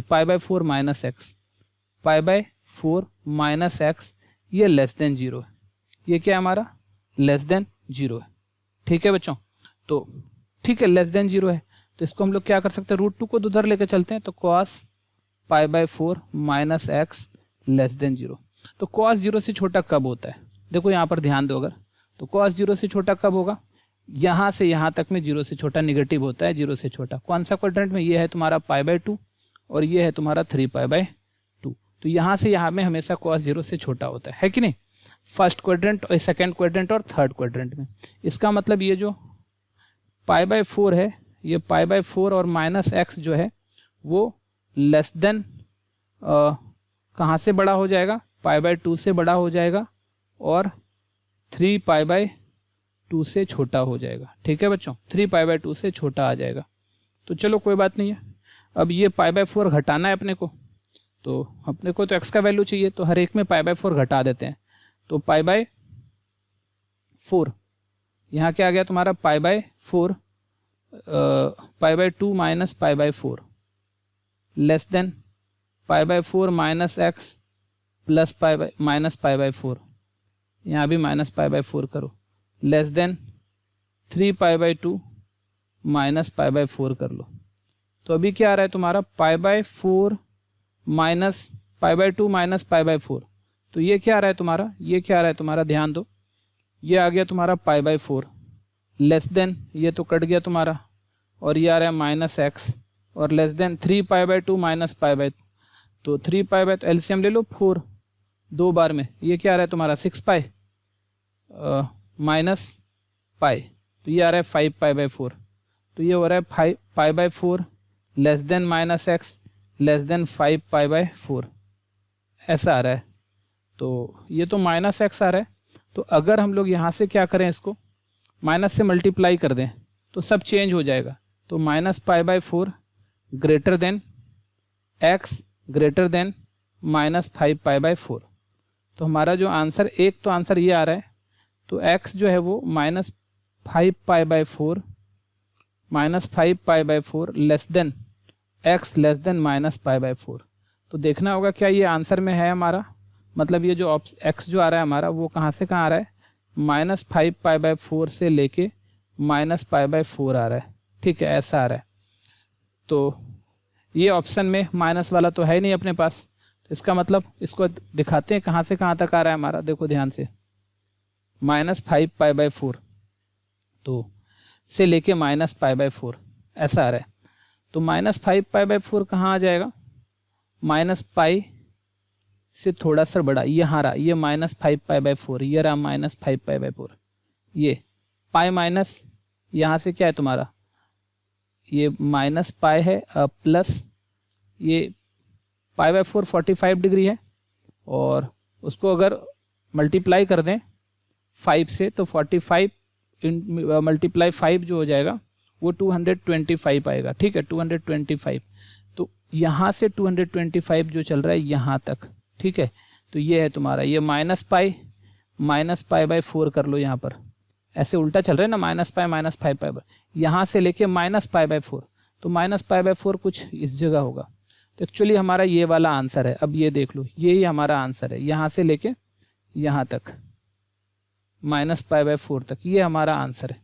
pi by 4 minus x, pi by 4 minus x ये लेस देन 0 है। ये क्या है हमारा लेस देन 0 है। ठीक है बच्चों, तो ठीक है लेस देन 0 है तो इसको हम लोग क्या कर सकते हैं, √2 को उधर लेके चलते हैं तो cos pi by 4 minus x less than 0। तो कॉस 0 से छोटा कब होता है, देखो यहाँ पर ध्यान दो, अगर तो कॉस 0 से छोटा कब होगा, यहाँ से यहाँ तक में 0 से छोटा निगेटिव होता है, 0 से छोटा कौन सा क्वाड्रेंट में, ये है तुम्हारा पाई बाय 2 और ये है तुम्हारा 3 पाई बाय 2। तो यहाँ से यहाँ में हमेशा कॉस 0 से छोटा होता है कि नहीं, फर्स्ट क्वाड्रेंट और सेकंड क्वाड्रेंट और थर्ड क्वाड्रेंट में। इसका मतलब ये जो पाई बाय 4 है, ये पाई बाय 4 और माइनस एक्स जो है वो लेस देन कहाँ से बड़ा हो जाएगा, पाई बाय 2 से बड़ा हो जाएगा और 3 पाई बाय 2 से छोटा हो जाएगा। ठीक है बच्चों, 3 पाई बाय 2 से छोटा आ जाएगा। तो चलो कोई बात नहीं है, अब ये पाई बाय 4 घटाना है अपने को, तो अपने को तो x का वैल्यू चाहिए तो हर एक में पाई बाय 4 घटा देते हैं। तो पाई बाय 4 यहाँ क्या आ गया तुम्हारा, pi by 4 pi by 2 minus pi by 4 less than pi by 4 minus x plus pi by minus pi by 4, यहाँ भी माइनस पाई बाय 4 करो, less than 3 pi by 2 minus pi by 4 कर लो। तो अभी क्या आ रहा है तुम्हारा, pi by 4 minus pi by 2 minus pi by 4। तो ये क्या आ रहा है तुम्हारा, ये क्या आ रहा है तुम्हारा, ध्यान दो, ये आ गया तुम्हारा पाई बाय 4 लेस देन, ये तो कट गया तुम्हारा और ये आ रहा है माइनस एक्स और less than 3 pi by 2 minus pi by, तो 3 पाई बाय, तो एलसीएम ले लो 4 दो बार में, ये क्या आ रहा है तुम्हारा 6 पाई माइनस पाई, तो ये आ रहा है 5 पाई बाय 4। तो ये हो रहा है 5 pi by 4 less than minus x less than 5 pi by 4, ऐसा आ रहा है। तो ये तो माइनस एक्स आ रहा है, तो अगर हम लोग यहाँ से क्या करें, इसको माइनस से मल्टीप्लाई कर दें तो सब चेंज हो जाएगा। तो minus pi by 4 greater than x greater than minus 5 pi by 4। तो हमारा जो आंसर, एक तो आंसर ये आ रहा है, तो x जो है वो minus 5 pi by 4 minus 5 pi by 4 less than x less than minus pi by 4। तो देखना होगा क्या ये आंसर में है हमारा, मतलब ये जो x जो आ रहा है हमारा वो कहाँ से कहाँ आ रहा है, माइनस 5 पाई बाय 4 से लेके माइनस पाई बाय 4 आ रहा है। ठीक है, ऐसा आ रहा है। तो ये ऑप्शन में माइनस वाला तो है ही नहीं अपने पास, तो इसका मतलब इसको दिखाते हैं कहाँ से कहाँ तक आ रहा है हमारा, देखो ध्यान से, माइनस 5 पाई बाय 4 तो से लेके माइनस पाई बाय 4 ऐसा आ रहा है। तो माइनस 5 पाई बाय 4 कहाँ आ जाएगा, माइनस पाई से थोड़ा सा बड़ा, यहाँ रहा, ये माइनस 5 पाई बाय 4, ये रहा माइनस 5 पाई बाय 4, ये पाई माइनस यहाँ से क्या है तुम्हारा, ये माइनस पाई है प्लस ये पाई बाय 4 45 डिग्री है और उसको अगर मल्टीप्लाई कर दें 5 से तो 45 मल्टीप्लाई 5 जो हो जाएगा वो 225 आएगा। ठीक है, 225। तो यहाँ से 225 जो चल रहा है यहाँ तक, ठीक है, तो ये है तुम्हारा, ये माइनस पाई बाय 4 कर लो, यहाँ पर ऐसे उल्टा चल रहा है ना, माइनस पाई 5 पाई बाय, यहाँ से लेके माइनस पाई बाय 4, तो माइनस पाई बाय 4 कुछ इस जगह होगा। तो एक्चुअली हमारा ये वाला आंसर है। अब ये देख लो, ये ही हमारा आंसर है, यहाँ से लेके यहाँ तक माइनस पाई बाय 4 तक, ये हमारा आंसर है।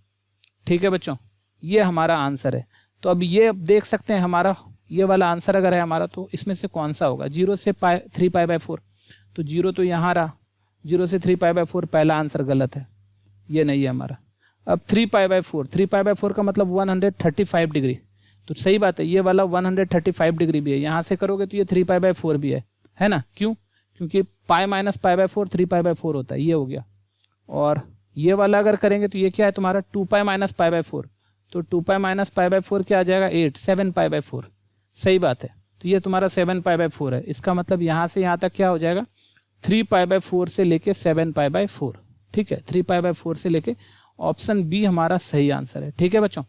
ठीक है बच्चों, ये हमारा आंसर है। तो अब ये देख सकते हैं हमारा ये वाला आंसर अगर है हमारा, तो इसमें से कौन सा होगा, 0 से 3 पाई बाय 4, तो 0 तो यहाँ रहा, 0 से 3 पाई बाय 4 पहला आंसर गलत है, ये नहीं है हमारा। अब 3 पाई बाय 4 का मतलब 135 डिग्री, तो सही बात है, ये वाला 135 डिग्री भी है, यहाँ से करोगे तो ये 3 पाई बाय 4 भी है ना, क्यों, क्योंकि pi minus pi by 4 3 pi by 4 होता है, ये हो गया। और ये वाला अगर करेंगे तो ये क्या है तुम्हारा 2 पाई माइनस पाई बाय 4, तो 2 पाई माइनस पाई बाय 4 क्या आ जाएगा 8, 7 पाई बाय 4, सही बात है। तो ये तुम्हारा 7 पाई बाय 4 है, इसका मतलब यहाँ से यहाँ तक क्या हो जाएगा 3 पाई बाय 4 से लेके 7 पाई बाय 4। ठीक है, 3 पाई बाय 4 से लेके, ऑप्शन बी हमारा सही आंसर है। ठीक है बच्चों,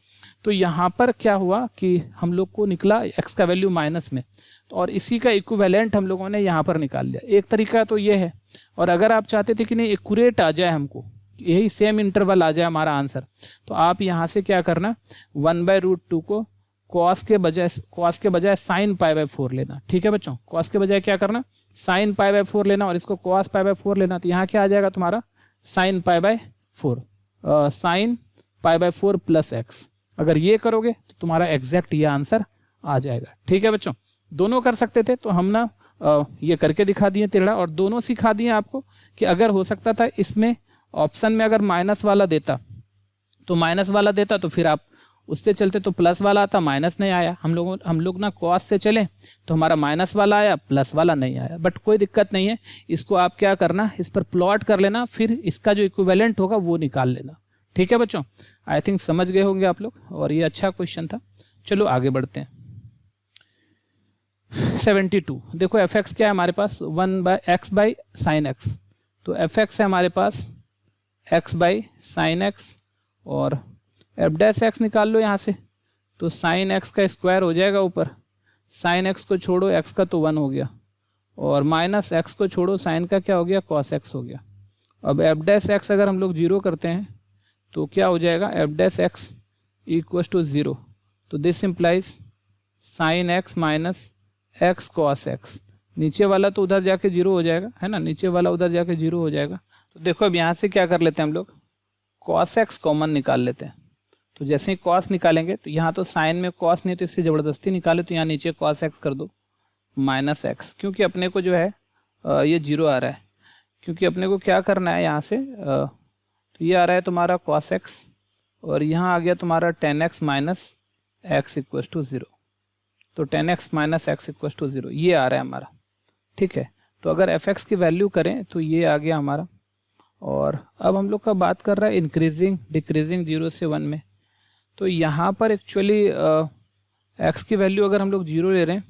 तो यहाँ पर क्या हुआ कि हम लोग को निकला x का वैल्यू माइनस में, और इसी का इक्विवेलेंट हम लोगों ने यहाँ पर निकाल लिया। एक तरीका तो ये है, और अगर आप चाहते थे कि नहीं एक्यूरेट आ जाए, हमको यही सेम इंटरवल आ जाए हमारा आंसर, तो आप यहाँ से क्या करना, 1/√2 को कॉस के बजाय साइन π/4 लेना। ठीक है बच्चों, कॉस के बजाय क्या करना, साइन π/4 लेना, और इसको कॉस π/4 लेना। तो यहाँ क्या आ जाएगा तुम्हारा साइन π/4, साइन π/4 प्लस x। अगर ये करोगे तो तुम्हारा एग्जैक्ट ये आंसर आ जाएगा। ठीक है बच्चों, दोनों कर सकते थे तो हम ना ये करके दिखा दिए टेढ़ा, और दोनों सिखा दिए आपको कि अगर हो सकता था इसमें ऑप्शन में अगर माइनस वाला देता तो फिर आप उससे चलते तो प्लस वाला आता, माइनस नहीं आया। हम लोग ना कॉस से चले तो हमारा माइनस वाला आया, प्लस वाला नहीं आया। बट कोई दिक्कत नहीं है, इसको आप क्या करना, इस पर प्लॉट कर लेना, फिर इसका जो इक्विवेलेंट होगा वो निकाल लेना। ठीक है बच्चों, आई थिंक समझ गए होंगे आप लोग, और ये अच्छा क्वेश्चन था। चलो आगे बढ़ते हैं। 72 देखो, एफ एक्स क्या है हमारे पास, 1/x/sin x। तो एफ एक्स है हमारे पास x/sin x, और f' निकाल लो यहाँ से, तो sin x का स्क्वायर हो जाएगा ऊपर, sin x को छोड़ो x का तो 1 हो गया, और माइनस x को छोड़ो sin का क्या हो गया, cos x हो गया। अब f' अगर हम लोग 0 करते हैं तो क्या हो जाएगा, f' इक्वल्स टू 0। तो this implies sin x minus x cos x। नीचे वाला तो उधर जाके 0 हो जाएगा, है ना, नीचे वाला उधर जाके 0 हो जाएगा। तो देखो अब यहाँ से क्या कर लेते हैं हम लोग, cos x कॉमन निकाल लेते हैं। तो जैसे ही cos निकालेंगे तो यहाँ तो साइन में cos नहीं, तो इससे ज़बरदस्ती निकाले, तो यहाँ नीचे cos x कर दो माइनस x, क्योंकि अपने को जो है ये 0 आ रहा है, क्योंकि अपने को क्या करना है यहाँ से, तो ये आ रहा है तुम्हारा cos x, और यहाँ आ गया तुम्हारा tan x minus x equals to 0। तो tan x minus x equals to 0 ये आ रहा है हमारा। ठीक है, तो अगर f(x) की वैल्यू करें तो ये आ गया हमारा। और अब हम लोग का बात कर रहा है इंक्रीजिंग डिक्रीजिंग 0 से 1 में। तो यहाँ पर एक्चुअली x की वैल्यू अगर हम लोग 0 ले रहे हैं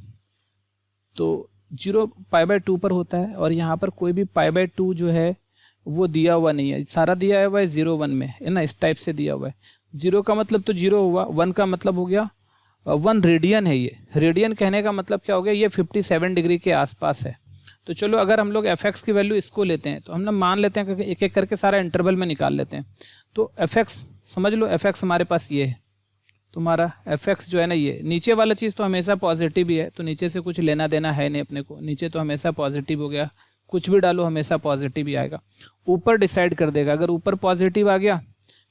तो 0 π/2 पर होता है, और यहाँ पर कोई भी π/2 जो है वो दिया हुआ नहीं है, सारा दिया हुआ है 0 1 में, है ना, इस टाइप से दिया हुआ है। 0 का मतलब तो 0 हुआ, 1 का मतलब हो गया 1 रेडियन है। ये रेडियन कहने का मतलब क्या हो गया, ये 57 डिग्री के आसपास है। तो चलो अगर हम लोग f(x) की वैल्यू इसको लेते हैं, तो हम ना मान लेते हैं कि एक एक करके सारा इंटरवल में निकाल लेते हैं। तो f(x) समझ लो, f(x) हमारे पास ये है तुम्हारा, f(x) जो है ना, ये नीचे वाला चीज़ तो हमेशा पॉजिटिव ही है, तो नीचे से कुछ लेना देना है नहीं अपने को, नीचे तो हमेशा पॉजिटिव हो गया, कुछ भी डालो हमेशा पॉजिटिव ही आएगा। ऊपर डिसाइड कर देगा, अगर ऊपर पॉजिटिव आ गया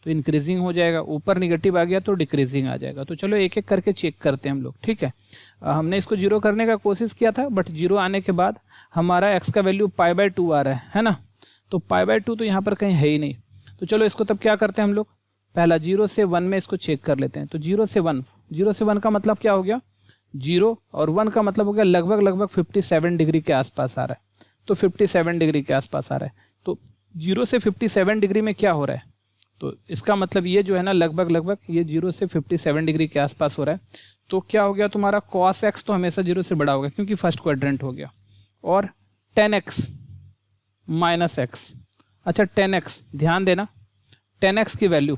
तो इंक्रीजिंग हो जाएगा, ऊपर निगेटिव आ गया तो डिक्रीजिंग आ जाएगा। तो चलो एक एक करके चेक करते हैं हम लोग। ठीक है, हमने इसको 0 करने का कोशिश किया था, बट 0 आने के बाद हमारा x का वैल्यू π/2 आ रहा है ना, तो π/2 तो यहाँ पर कहीं है ही नहीं। तो चलो इसको तब क्या करते हैं हम लोग, पहला 0 से 1 में इसको चेक कर लेते हैं। तो 0 से 1 का मतलब क्या हो गया, 0, और 1 का मतलब हो गया लगभग 57 डिग्री के आसपास आ रहा है। तो 57 डिग्री के आसपास आ रहा है, तो 0 से 57 डिग्री में क्या हो रहा है, तो इसका मतलब ये जो है ना लगभग ये 0 से 57 डिग्री के आसपास हो रहा है। तो क्या हो गया तुम्हारा, cos x तो हमेशा 0 से बड़ा होगा क्योंकि फर्स्ट क्वाड्रेंट हो गया, और tan x माइनस x। अच्छा tan x ध्यान देना, tan x की वैल्यू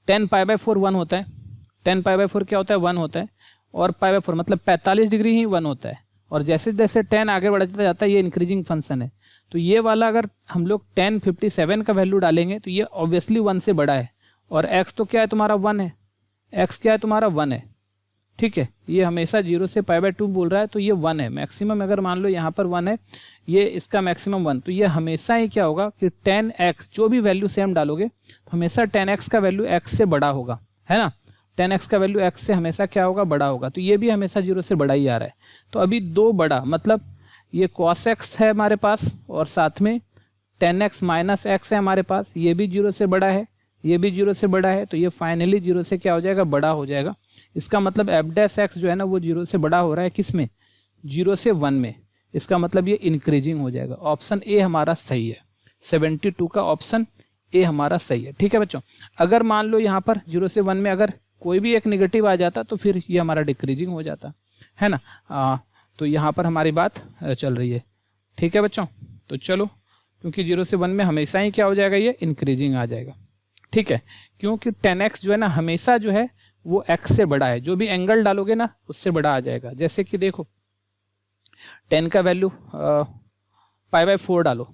10 π/4 1 होता है, 10 π/4 क्या होता है, 1 होता है, और π/4 मतलब 45 डिग्री ही 1 होता है, और जैसे जैसे 10 आगे बढ़ता जाता है ये इंक्रीजिंग फंक्शन है। तो ये वाला अगर हम लोग 10 57 का वैल्यू डालेंगे तो ये ऑब्वियसली 1 से बड़ा है, और x तो क्या है तुम्हारा 1 है, x क्या है तुम्हारा 1 है। ठीक है, ये हमेशा 0 से π/2 बोल रहा है, तो ये 1 है मैक्सिमम। अगर मान लो यहाँ पर 1 है, ये इसका मैक्सिमम 1, तो ये हमेशा ही क्या होगा कि 10x जो भी वैल्यू सेम डालोगे तो हमेशा 10x का वैल्यू x से बड़ा होगा, है ना, 10x का वैल्यू x से हमेशा क्या होगा, बड़ा होगा। तो ये भी हमेशा 0 से बड़ा ही आ रहा है। तो अभी 2 बड़ा मतलब ये cos x है हमारे पास, और साथ में tan x माइनस x है हमारे पास, ये भी 0 से बड़ा है, ये भी 0 से बड़ा है। तो ये फाइनली 0 से क्या हो जाएगा, बड़ा हो जाएगा। इसका मतलब f' जो है ना वो 0 से बड़ा हो रहा है, किस में, 0 से 1 में। इसका मतलब ये इंक्रीजिंग हो जाएगा। ऑप्शन ए हमारा सही है, 72 का ऑप्शन ए हमारा सही है। ठीक है बच्चों, अगर मान लो यहाँ पर 0 से 1 में अगर कोई भी एक निगेटिव आ जाता तो फिर ये हमारा डिक्रीजिंग हो जाता, है ना। तो यहाँ पर हमारी बात चल रही है। ठीक है बच्चों, तो चलो, क्योंकि 0 से 1 में हमेशा ही क्या हो जाएगा, ये इंक्रीजिंग आ जाएगा। ठीक है, क्योंकि 10x जो है ना हमेशा जो है वो x से बड़ा है, जो भी एंगल डालोगे ना उससे बड़ा आ जाएगा। जैसे कि देखो 10 का वैल्यू π/4 डालो,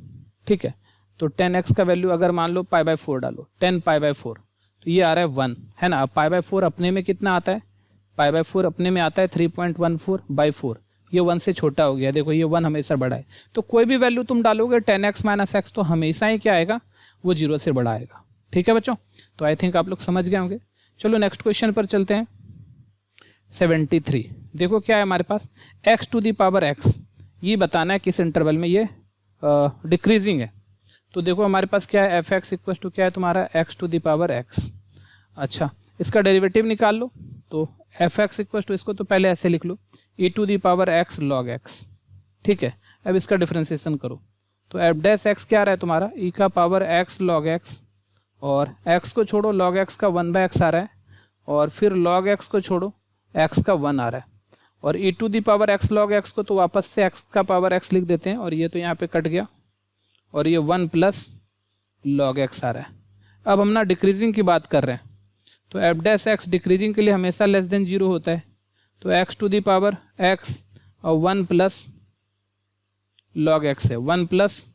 ठीक है, तो 10x का वैल्यू अगर मान लो π/4 डालो, 10 π/4 तो ये आ रहा है 1, है ना। अब π/4 अपने में कितना आता है, π/4 अपने में आता है 3.14/4, ये 1 से छोटा हो गया, देखो ये 1 हमेशा बड़ा है। तो कोई भी वैल्यू तुम डालोगे 10x - x तो हमेशा ही क्या आएगा, वो 0 से बड़ा आएगा। ठीक है बच्चों, तो आई थिंक आप लोग समझ गए होंगे। चलो नेक्स्ट क्वेश्चन पर चलते हैं। 73 देखो क्या है हमारे पास, x⁴x, ये बताना है किस इंटरवल में ये डिक्रीजिंग है। तो देखो हमारे पास क्या है, f(x) इक्वल टू क्या है तुम्हारा x⁴x। अच्छा, इसका डेरिवेटिव निकाल लो, तो f(x) इक्वल टू, इसको तो पहले ऐसे लिख लो, e⁴x log x। ठीक है, अब इसका डिफरेंशिएशन करो, तो f' क्या आ रहा है तुम्हारा e⁴x log x, और x को छोड़ो log x का 1/x आ रहा है, और फिर log x को छोड़ो x का 1 आ रहा है, और e⁴x log x को तो वापस से x का पावर x लिख देते हैं, और ये तो यहाँ पे कट गया, और ये 1 प्लस log x आ रहा है। अब हम ना डिक्रीजिंग की बात कर रहे हैं, तो f' डिक्रीजिंग के लिए हमेशा लेस देन 0 होता है, तो x⁴x और 1 प्लस log x है, 1 प्लस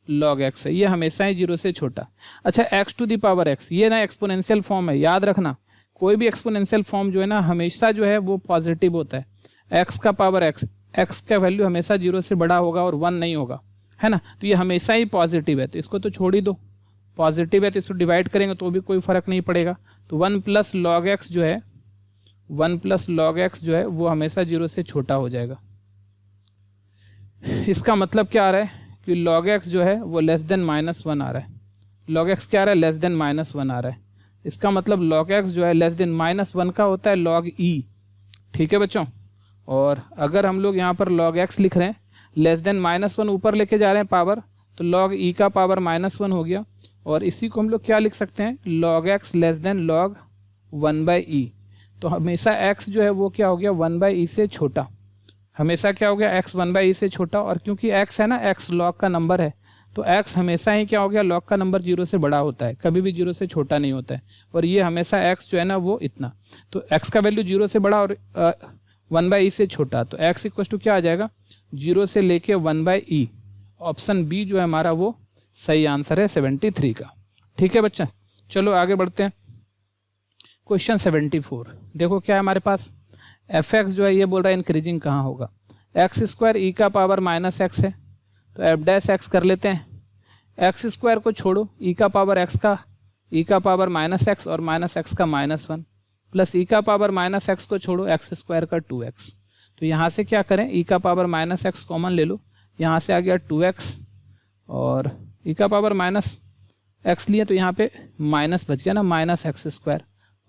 log x है, ये हमेशा ही 0 से छोटा। अच्छा, x⁴x ये ना एक्सपोनेंशियल फॉर्म है, याद रखना कोई भी एक्सपोनेंशियल फॉर्म जो है ना हमेशा जो है वो पॉजिटिव होता है। x का पावर x, x का वैल्यू हमेशा 0 से बड़ा होगा और 1 नहीं होगा, है ना, तो ये हमेशा ही पॉजिटिव है, तो इसको तो छोड़ ही दो, पॉजिटिव है तो इसको डिवाइड करेंगे तो भी कोई फर्क नहीं पड़ेगा। तो 1 प्लस log x जो है, 1 प्लस log x जो है वो हमेशा 0 से छोटा हो जाएगा। इसका मतलब क्या आ रहा है कि log x जो है वो लेस देन -1 आ रहा है, log x क्या आ रहा है, लेस देन -1 आ रहा है। इसका मतलब log x जो है लेस देन -1 का होता है log e। ठीक है बच्चों, और अगर हम लोग यहाँ पर log x लिख रहे हैं, लेस देन -1 ऊपर लेके जा रहे हैं पावर, तो log e का पावर -1 हो गया, और इसी को हम लोग क्या लिख सकते हैं, log x less than log 1/e। तो हमेशा x जो है वो क्या हो गया, 1/e से छोटा, हमेशा क्या हो गया, x 1/e से छोटा, और क्योंकि x है ना, x log का नंबर है, तो x हमेशा ही क्या हो गया, log का नंबर 0 से बड़ा होता है, कभी भी 0 से छोटा नहीं होता है, और ये हमेशा x जो है ना वो इतना, तो x का वैल्यू 0 से बड़ा और 1/e से छोटा, तो x इक्वल टू क्या आ जाएगा, 0 से लेके 1/e। ऑप्शन बी जो है हमारा वो सही आंसर है 73 का। ठीक है बच्चा, चलो आगे बढ़ते हैं। क्वेश्चन 74 देखो क्या है हमारे पास, f(x) जो है ये बोल रहा है इंक्रीजिंग कहाँ होगा, x² e⁻x है, तो f' कर लेते हैं, x² को छोड़ो, e⁻x का e⁻x और -x का -1 प्लस e⁻x को छोड़ो x² का 2x। तो यहाँ से क्या करें, e⁻x कॉमन ले लो, यहाँ से आ गया 2x, और e⁻x लिए तो यहाँ पे माइनस बच गया ना, -x²,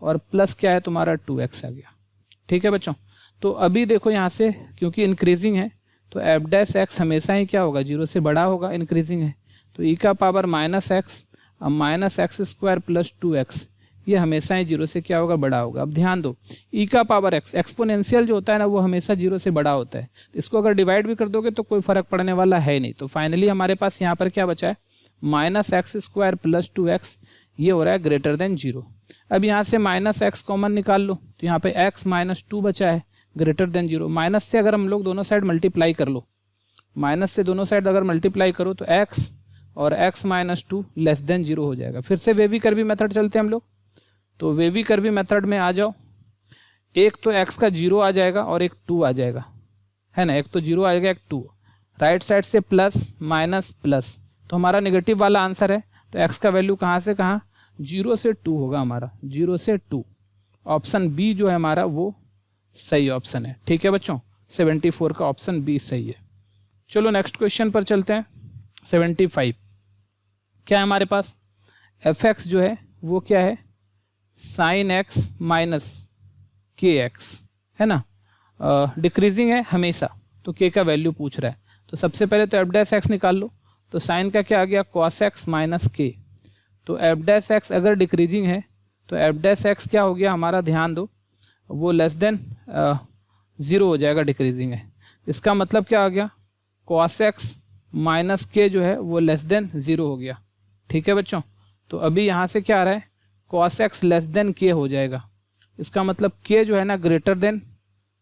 और प्लस क्या है तुम्हारा 2x आ गया। ठीक है बच्चों, तो अभी देखो यहाँ से क्योंकि इंक्रीजिंग है तो f' हमेशा ही क्या होगा, 0 से बड़ा होगा, इंक्रीजिंग है, तो e⁻x -x² प्लस 2x ये हमेशा ही 0 से क्या होगा, बड़ा होगा। अब ध्यान दो, e⁻x एक्सपोनेंशियल जो होता है ना वो हमेशा 0 से बड़ा होता है, इसको अगर डिवाइड भी कर दोगे तो कोई फर्क पड़ने वाला है नहीं। तो फाइनली हमारे पास यहाँ पर क्या बचा है, -x² प्लस 2x, ये हो रहा है ग्रेटर देन 0। अब यहाँ से -x कॉमन निकाल लो, तो यहाँ पे x - 2 बचा है ग्रेटर देन 0। माइनस से अगर हम लोग दोनों साइड मल्टीप्लाई कर लो, माइनस से दोनों साइड अगर मल्टीप्लाई करो तो x और x - 2 लेस देन 0 हो जाएगा। फिर से वेवी कर्वी मेथड चलते हैं हम लोग, तो वेवी कर्वी मेथड में आ जाओ, एक तो x का 0 आ जाएगा और एक 2 आ जाएगा, है ना, एक तो 0 आ जाएगा, एक 2, राइट साइड से प्लस माइनस प्लस, तो हमारा नेगेटिव वाला आंसर है, तो x का वैल्यू कहाँ से कहाँ, 0 से 2 होगा हमारा, 0 से 2। ऑप्शन बी जो है हमारा वो सही ऑप्शन है। ठीक है बच्चों, 74 का ऑप्शन बी सही है। चलो नेक्स्ट क्वेश्चन पर चलते हैं। 75 क्या है हमारे पास, f(x) जो है वो क्या है, sin x माइनस kx, है ना, डिक्रीजिंग है हमेशा, तो k का वैल्यू पूछ रहा है, तो सबसे पहले तो f' निकाल लो, तो साइन का क्या आ गया, cos x माइनस k, तो f' अगर डिक्रीजिंग है तो f' क्या हो गया हमारा, ध्यान दो, वो लेस देन 0 हो जाएगा, डिक्रीजिंग है, इसका मतलब क्या आ गया, cos x माइनस k जो है वो लेस देन 0 हो गया। ठीक है बच्चों, तो अभी यहाँ से क्या आ रहा है, cos x less than k हो जाएगा। इसका मतलब k जो है ना ग्रेटर देन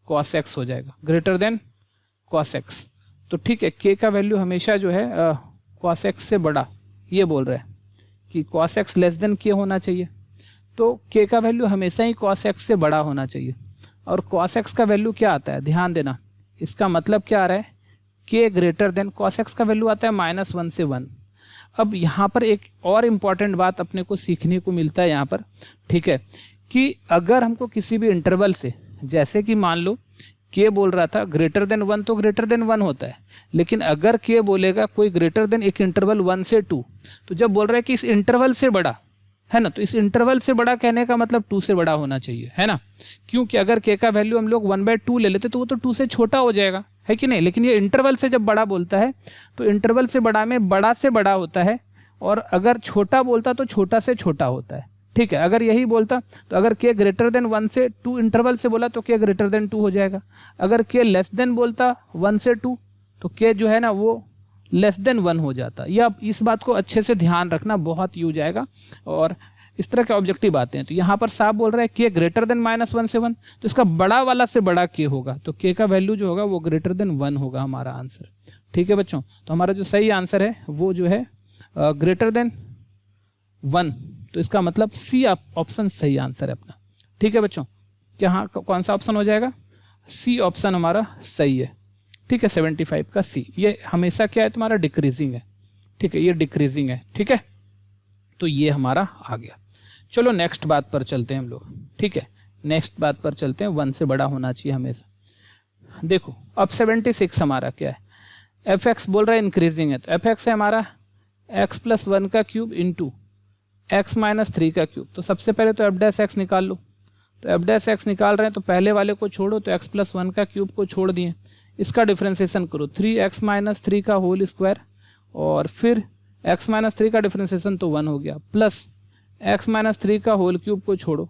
cos x हो जाएगा, ग्रेटर देन cos x। तो ठीक है, k का वैल्यू हमेशा जो है cos x से बड़ा, ये बोल रहे हैं कि cos x less than k होना चाहिए। तो k का वैल्यू हमेशा ही cos x से बड़ा होना चाहिए। और cos x का वैल्यू क्या आता है, ध्यान देना, इसका मतलब क्या आ रहा है, k greater than cos x का वैल्यू आता है -1 से 1। अब यहाँ पर एक और इम्पॉर्टेंट बात अपने को सीखने को मिलता है यहाँ पर, ठीक है, कि अगर हमको किसी भी इंटरवल से, जैसे कि मान लो k बोल रहा था ग्रेटर देन 1 तो ग्रेटर देन 1 होता है, लेकिन अगर k बोलेगा कोई ग्रेटर देन एक इंटरवल 1 से 2, तो जब बोल रहा है कि इस इंटरवल से बड़ा है ना, तो इस इंटरवल से बड़ा कहने का मतलब 2 से बड़ा होना चाहिए, है ना। क्योंकि अगर k का वैल्यू हम लोग 1/2 ले लेते तो वो तो 2 से छोटा हो जाएगा, है कि नहीं। लेकिन ये इंटरवल से जब बड़ा बोलता है तो इंटरवल से बड़ा में बड़ा से बड़ा होता है, और अगर छोटा बोलता तो छोटा से छोटा होता है, ठीक है। अगर यही बोलता तो अगर k ग्रेटर देन 1 से 2 इंटरवल से बोला तो k ग्रेटर देन 2 हो जाएगा। अगर k लेस देन बोलता 1 से 2 तो k जो है ना वो लेस देन 1 हो जाता। या इस बात को अच्छे से ध्यान रखना, बहुत यूज आएगा और इस तरह के ऑब्जेक्टिव बातें हैं। तो यहाँ पर साफ बोल रहा है k ग्रेटर देन -1 से 1, तो इसका बड़ा वाला से बड़ा k होगा, तो k का वैल्यू जो होगा वो ग्रेटर देन 1 होगा हमारा आंसर, ठीक है बच्चों। तो हमारा जो सही आंसर है वो जो है ग्रेटर देन 1, तो इसका मतलब सी ऑप्शन सही आंसर है अपना, ठीक है बच्चों। यहाँ कौन सा ऑप्शन हो जाएगा, सी ऑप्शन हमारा सही है, ठीक है। 75 का सी, ये हमेशा क्या है तुम्हारा डिक्रीजिंग है, ठीक है, ये डिक्रीजिंग है, ठीक है। तो ये हमारा आ गया। चलो नेक्स्ट बात पर चलते हैं हम लोग, ठीक है, नेक्स्ट बात पर चलते हैं। 1 से बड़ा होना चाहिए हमेशा। देखो अब 76 हमारा क्या है, एफ एक्स बोल रहा है इंक्रीजिंग है, तो एफ एक्स है हमारा x + 1 का क्यूब इंटू x - 3 का क्यूब। तो सबसे पहले तो f' निकाल लो। तो f' निकाल रहे हैं तो पहले वाले को छोड़ो, तो x + 1 का क्यूब को छोड़ दिए, इसका डिफ्रेंसिएशन करो 3x - 3 का होल स्क्वायर, और फिर x - 3 का डिफ्रेंसिएशन तो 1 हो गया, प्लस x - 3 का होल क्यूब को छोड़ो,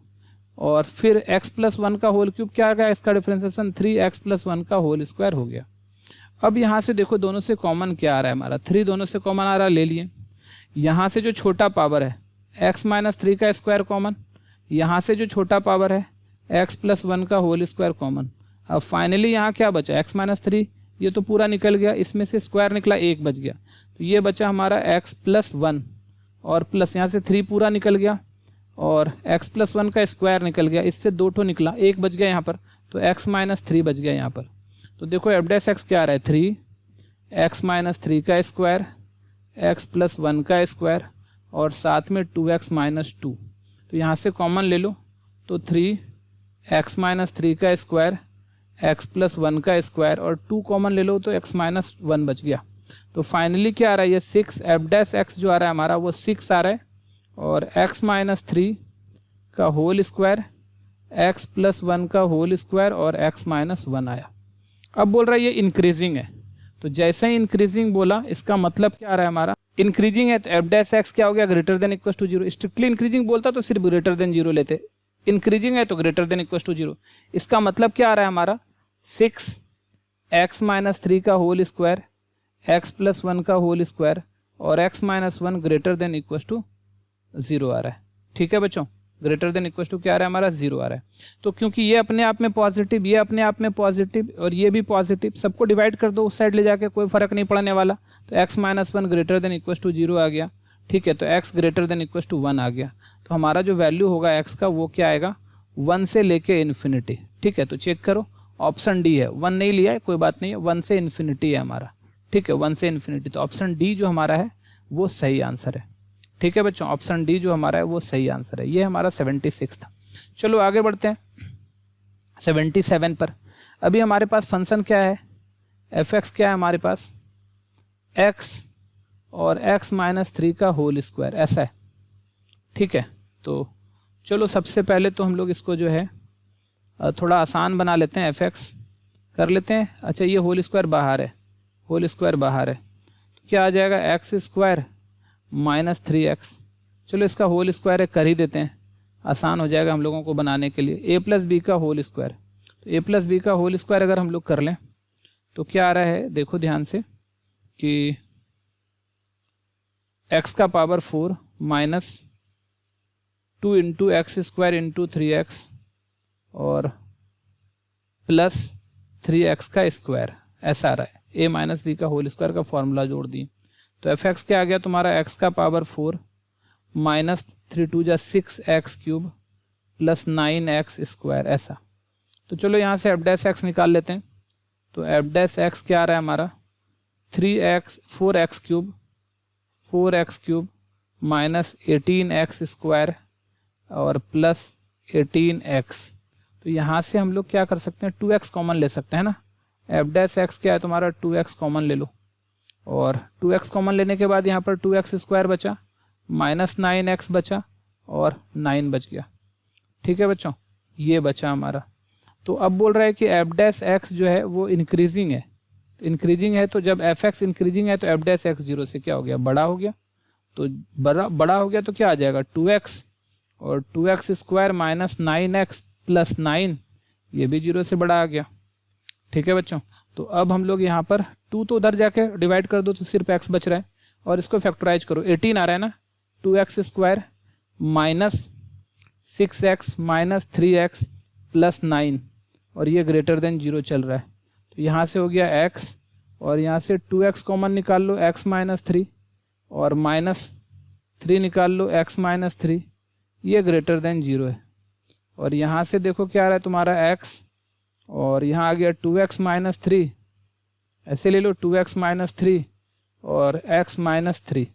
और फिर x + 1 का होल क्यूब क्या आ गया, इसका डिफ्रेंसिएशन 3x + 1 का होल स्क्वायर हो गया। अब यहाँ से देखो दोनों से कॉमन क्या आ रहा है हमारा, 3 दोनों से कॉमन आ रहा है, ले लिए। यहाँ से जो छोटा पावर है x - 3 का स्क्वायर कॉमन, यहाँ से जो छोटा पावर है x + 1 का होल स्क्वायर कॉमन। अब फाइनली यहाँ क्या बचा, x - 3 ये तो पूरा निकल गया, इसमें से स्क्वायर निकला 1 बच गया, तो ये बचा हमारा x + 1, और प्लस यहाँ से 3 पूरा निकल गया, और x + 1 का स्क्वायर निकल गया, इससे 2 ठो निकला, 1 बच गया यहाँ पर, तो x - 3 बच गया यहाँ पर। तो देखो f' क्या आ रहा है, 3x - 3 का स्क्वायर, x + 1 का स्क्वायर, और साथ में 2x - 2। तो यहाँ से कॉमन ले लो, तो 3x - 3 का स्क्वायर, x + 1 का स्क्वायर, और 2 कॉमन ले लो तो x - 1 बच गया। तो फाइनली क्या आ रहा है, ये 6 f' जो आ रहा है हमारा वो 6 आ रहा है, और x - 3 का होल स्क्वायर, x + 1 का होल स्क्वायर, और x - 1 आया। अब बोल रहा है ये इंक्रीजिंग है, तो जैसे ही इंक्रीजिंग बोला इसका मतलब क्या आ रहा है हमारा, इंक्रीजिंग है तो f' क्या हो गया, greater than equal to 0। Strictly increasing बोलता तो सिर्फ ग्रेटर देन 0 लेते, इंक्रीजिंग है तो ग्रेटर देन इक्वल टू 0। इसका मतलब क्या आ रहा है हमारा, 6x - 3 का होल स्क्वायर, x + 1 का होल स्क्वायर, और x - 1 greater than equal to 0 आ रहा है, ठीक है बच्चों। ग्रेटर देन इक्वल टू क्या आ रहा है हमारा, 0 आ रहा है। तो क्योंकि ये अपने आप में पॉजिटिव, ये अपने आप में पॉजिटिव, और ये भी पॉजिटिव, सबको डिवाइड कर दो उस साइड ले जाके, कोई फर्क नहीं पड़ने वाला। तो x - 1 greater than equal to 0 आ गया, ठीक है। तो x greater than equal to 1 आ गया, तो हमारा जो वैल्यू होगा x का वो क्या आएगा, 1 से लेके इन्फिनिटी, ठीक है। तो चेक करो ऑप्शन डी है, 1 नहीं लिया है कोई बात नहीं है, 1 से इन्फिनिटी है हमारा, ठीक है, 1 से इन्फिनिटी। तो ऑप्शन डी जो हमारा है वो सही आंसर है, ठीक है बच्चों। ऑप्शन डी जो हमारा है वो सही आंसर है। ये हमारा 76 था। चलो आगे बढ़ते हैं 77 पर। अभी हमारे पास फंक्शन क्या है, f(x) क्या है हमारे पास, x और x - 3 का होल स्क्वायर, ऐसा है, ठीक है। तो चलो सबसे पहले तो हम लोग इसको जो है थोड़ा आसान बना लेते हैं, f(x) कर लेते हैं। अच्छा ये होल स्क्वायर बाहर है, होल स्क्वायर बाहर है, तो क्या आ जाएगा, x² - 3x। चलो इसका होल स्क्वायर है, कर ही देते हैं, आसान हो जाएगा हम लोगों को बनाने के लिए। a + b का होल स्क्वायर, तो a + b का होल स्क्वायर अगर हम लोग कर लें तो क्या आ रहा है, देखो ध्यान से कि x का power 4 minus 2 into x square into 3x और प्लस 3x का स्क्वायर, ऐसा आ रहा है। a माइनस बी का होल स्क्वायर का फॉर्मूला जोड़ दिए तो एफ एक्स क्या आ गया तुम्हारा, x का पावर 4 माइनस 3 2 जा 6x cube plus 9x square, ऐसा। तो चलो यहाँ से एफ डैश एक्स निकाल लेते हैं। तो एफ डैश एक्स क्या आ रहा है हमारा, 4x cube minus 18x square और प्लस 18x। तो यहाँ से हम लोग क्या कर सकते हैं, 2x कॉमन ले सकते हैं ना। एफ डैश एक्स क्या है तुम्हारा, 2x कॉमन ले लो और 2x कॉमन लेने के बाद यहाँ पर 2x स्क्वायर बचा माइनस 9x बचा और 9 बच गया। ठीक है बच्चों, ये बचा हमारा। तो अब बोल रहा है कि एफ डैश एक्स जो है वो इंक्रीजिंग है। तो इंक्रीजिंग है तो जब एफ एक्स इंक्रीजिंग है तो एफ डैश एक्स 0 से क्या हो गया, बड़ा हो गया। तो बड़ा हो गया तो क्या आ जाएगा, 2x और 2x square minus 9x plus 9, ये भी 0 से बड़ा आ गया। ठीक है बच्चों, तो अब हम लोग यहाँ पर 2 तो उधर जाके डिवाइड कर दो तो सिर्फ x बच रहा है और इसको फैक्टराइज करो, 18 आ रहा है ना। 2x square minus 6x minus 3x plus 9 और ये ग्रेटर देन 0 चल रहा है। तो यहाँ से हो गया x और यहाँ से 2x कॉमन निकाल लो, x माइनस 3 और माइनस 3 निकाल लो, x माइनस 3, ये ग्रेटर देन 0 है। और यहाँ से देखो क्या आ रहा है तुम्हारा x और यहाँ आ गया 2x माइनस 3, ऐसे ले लो 2x माइनस 3 और x माइनस 3,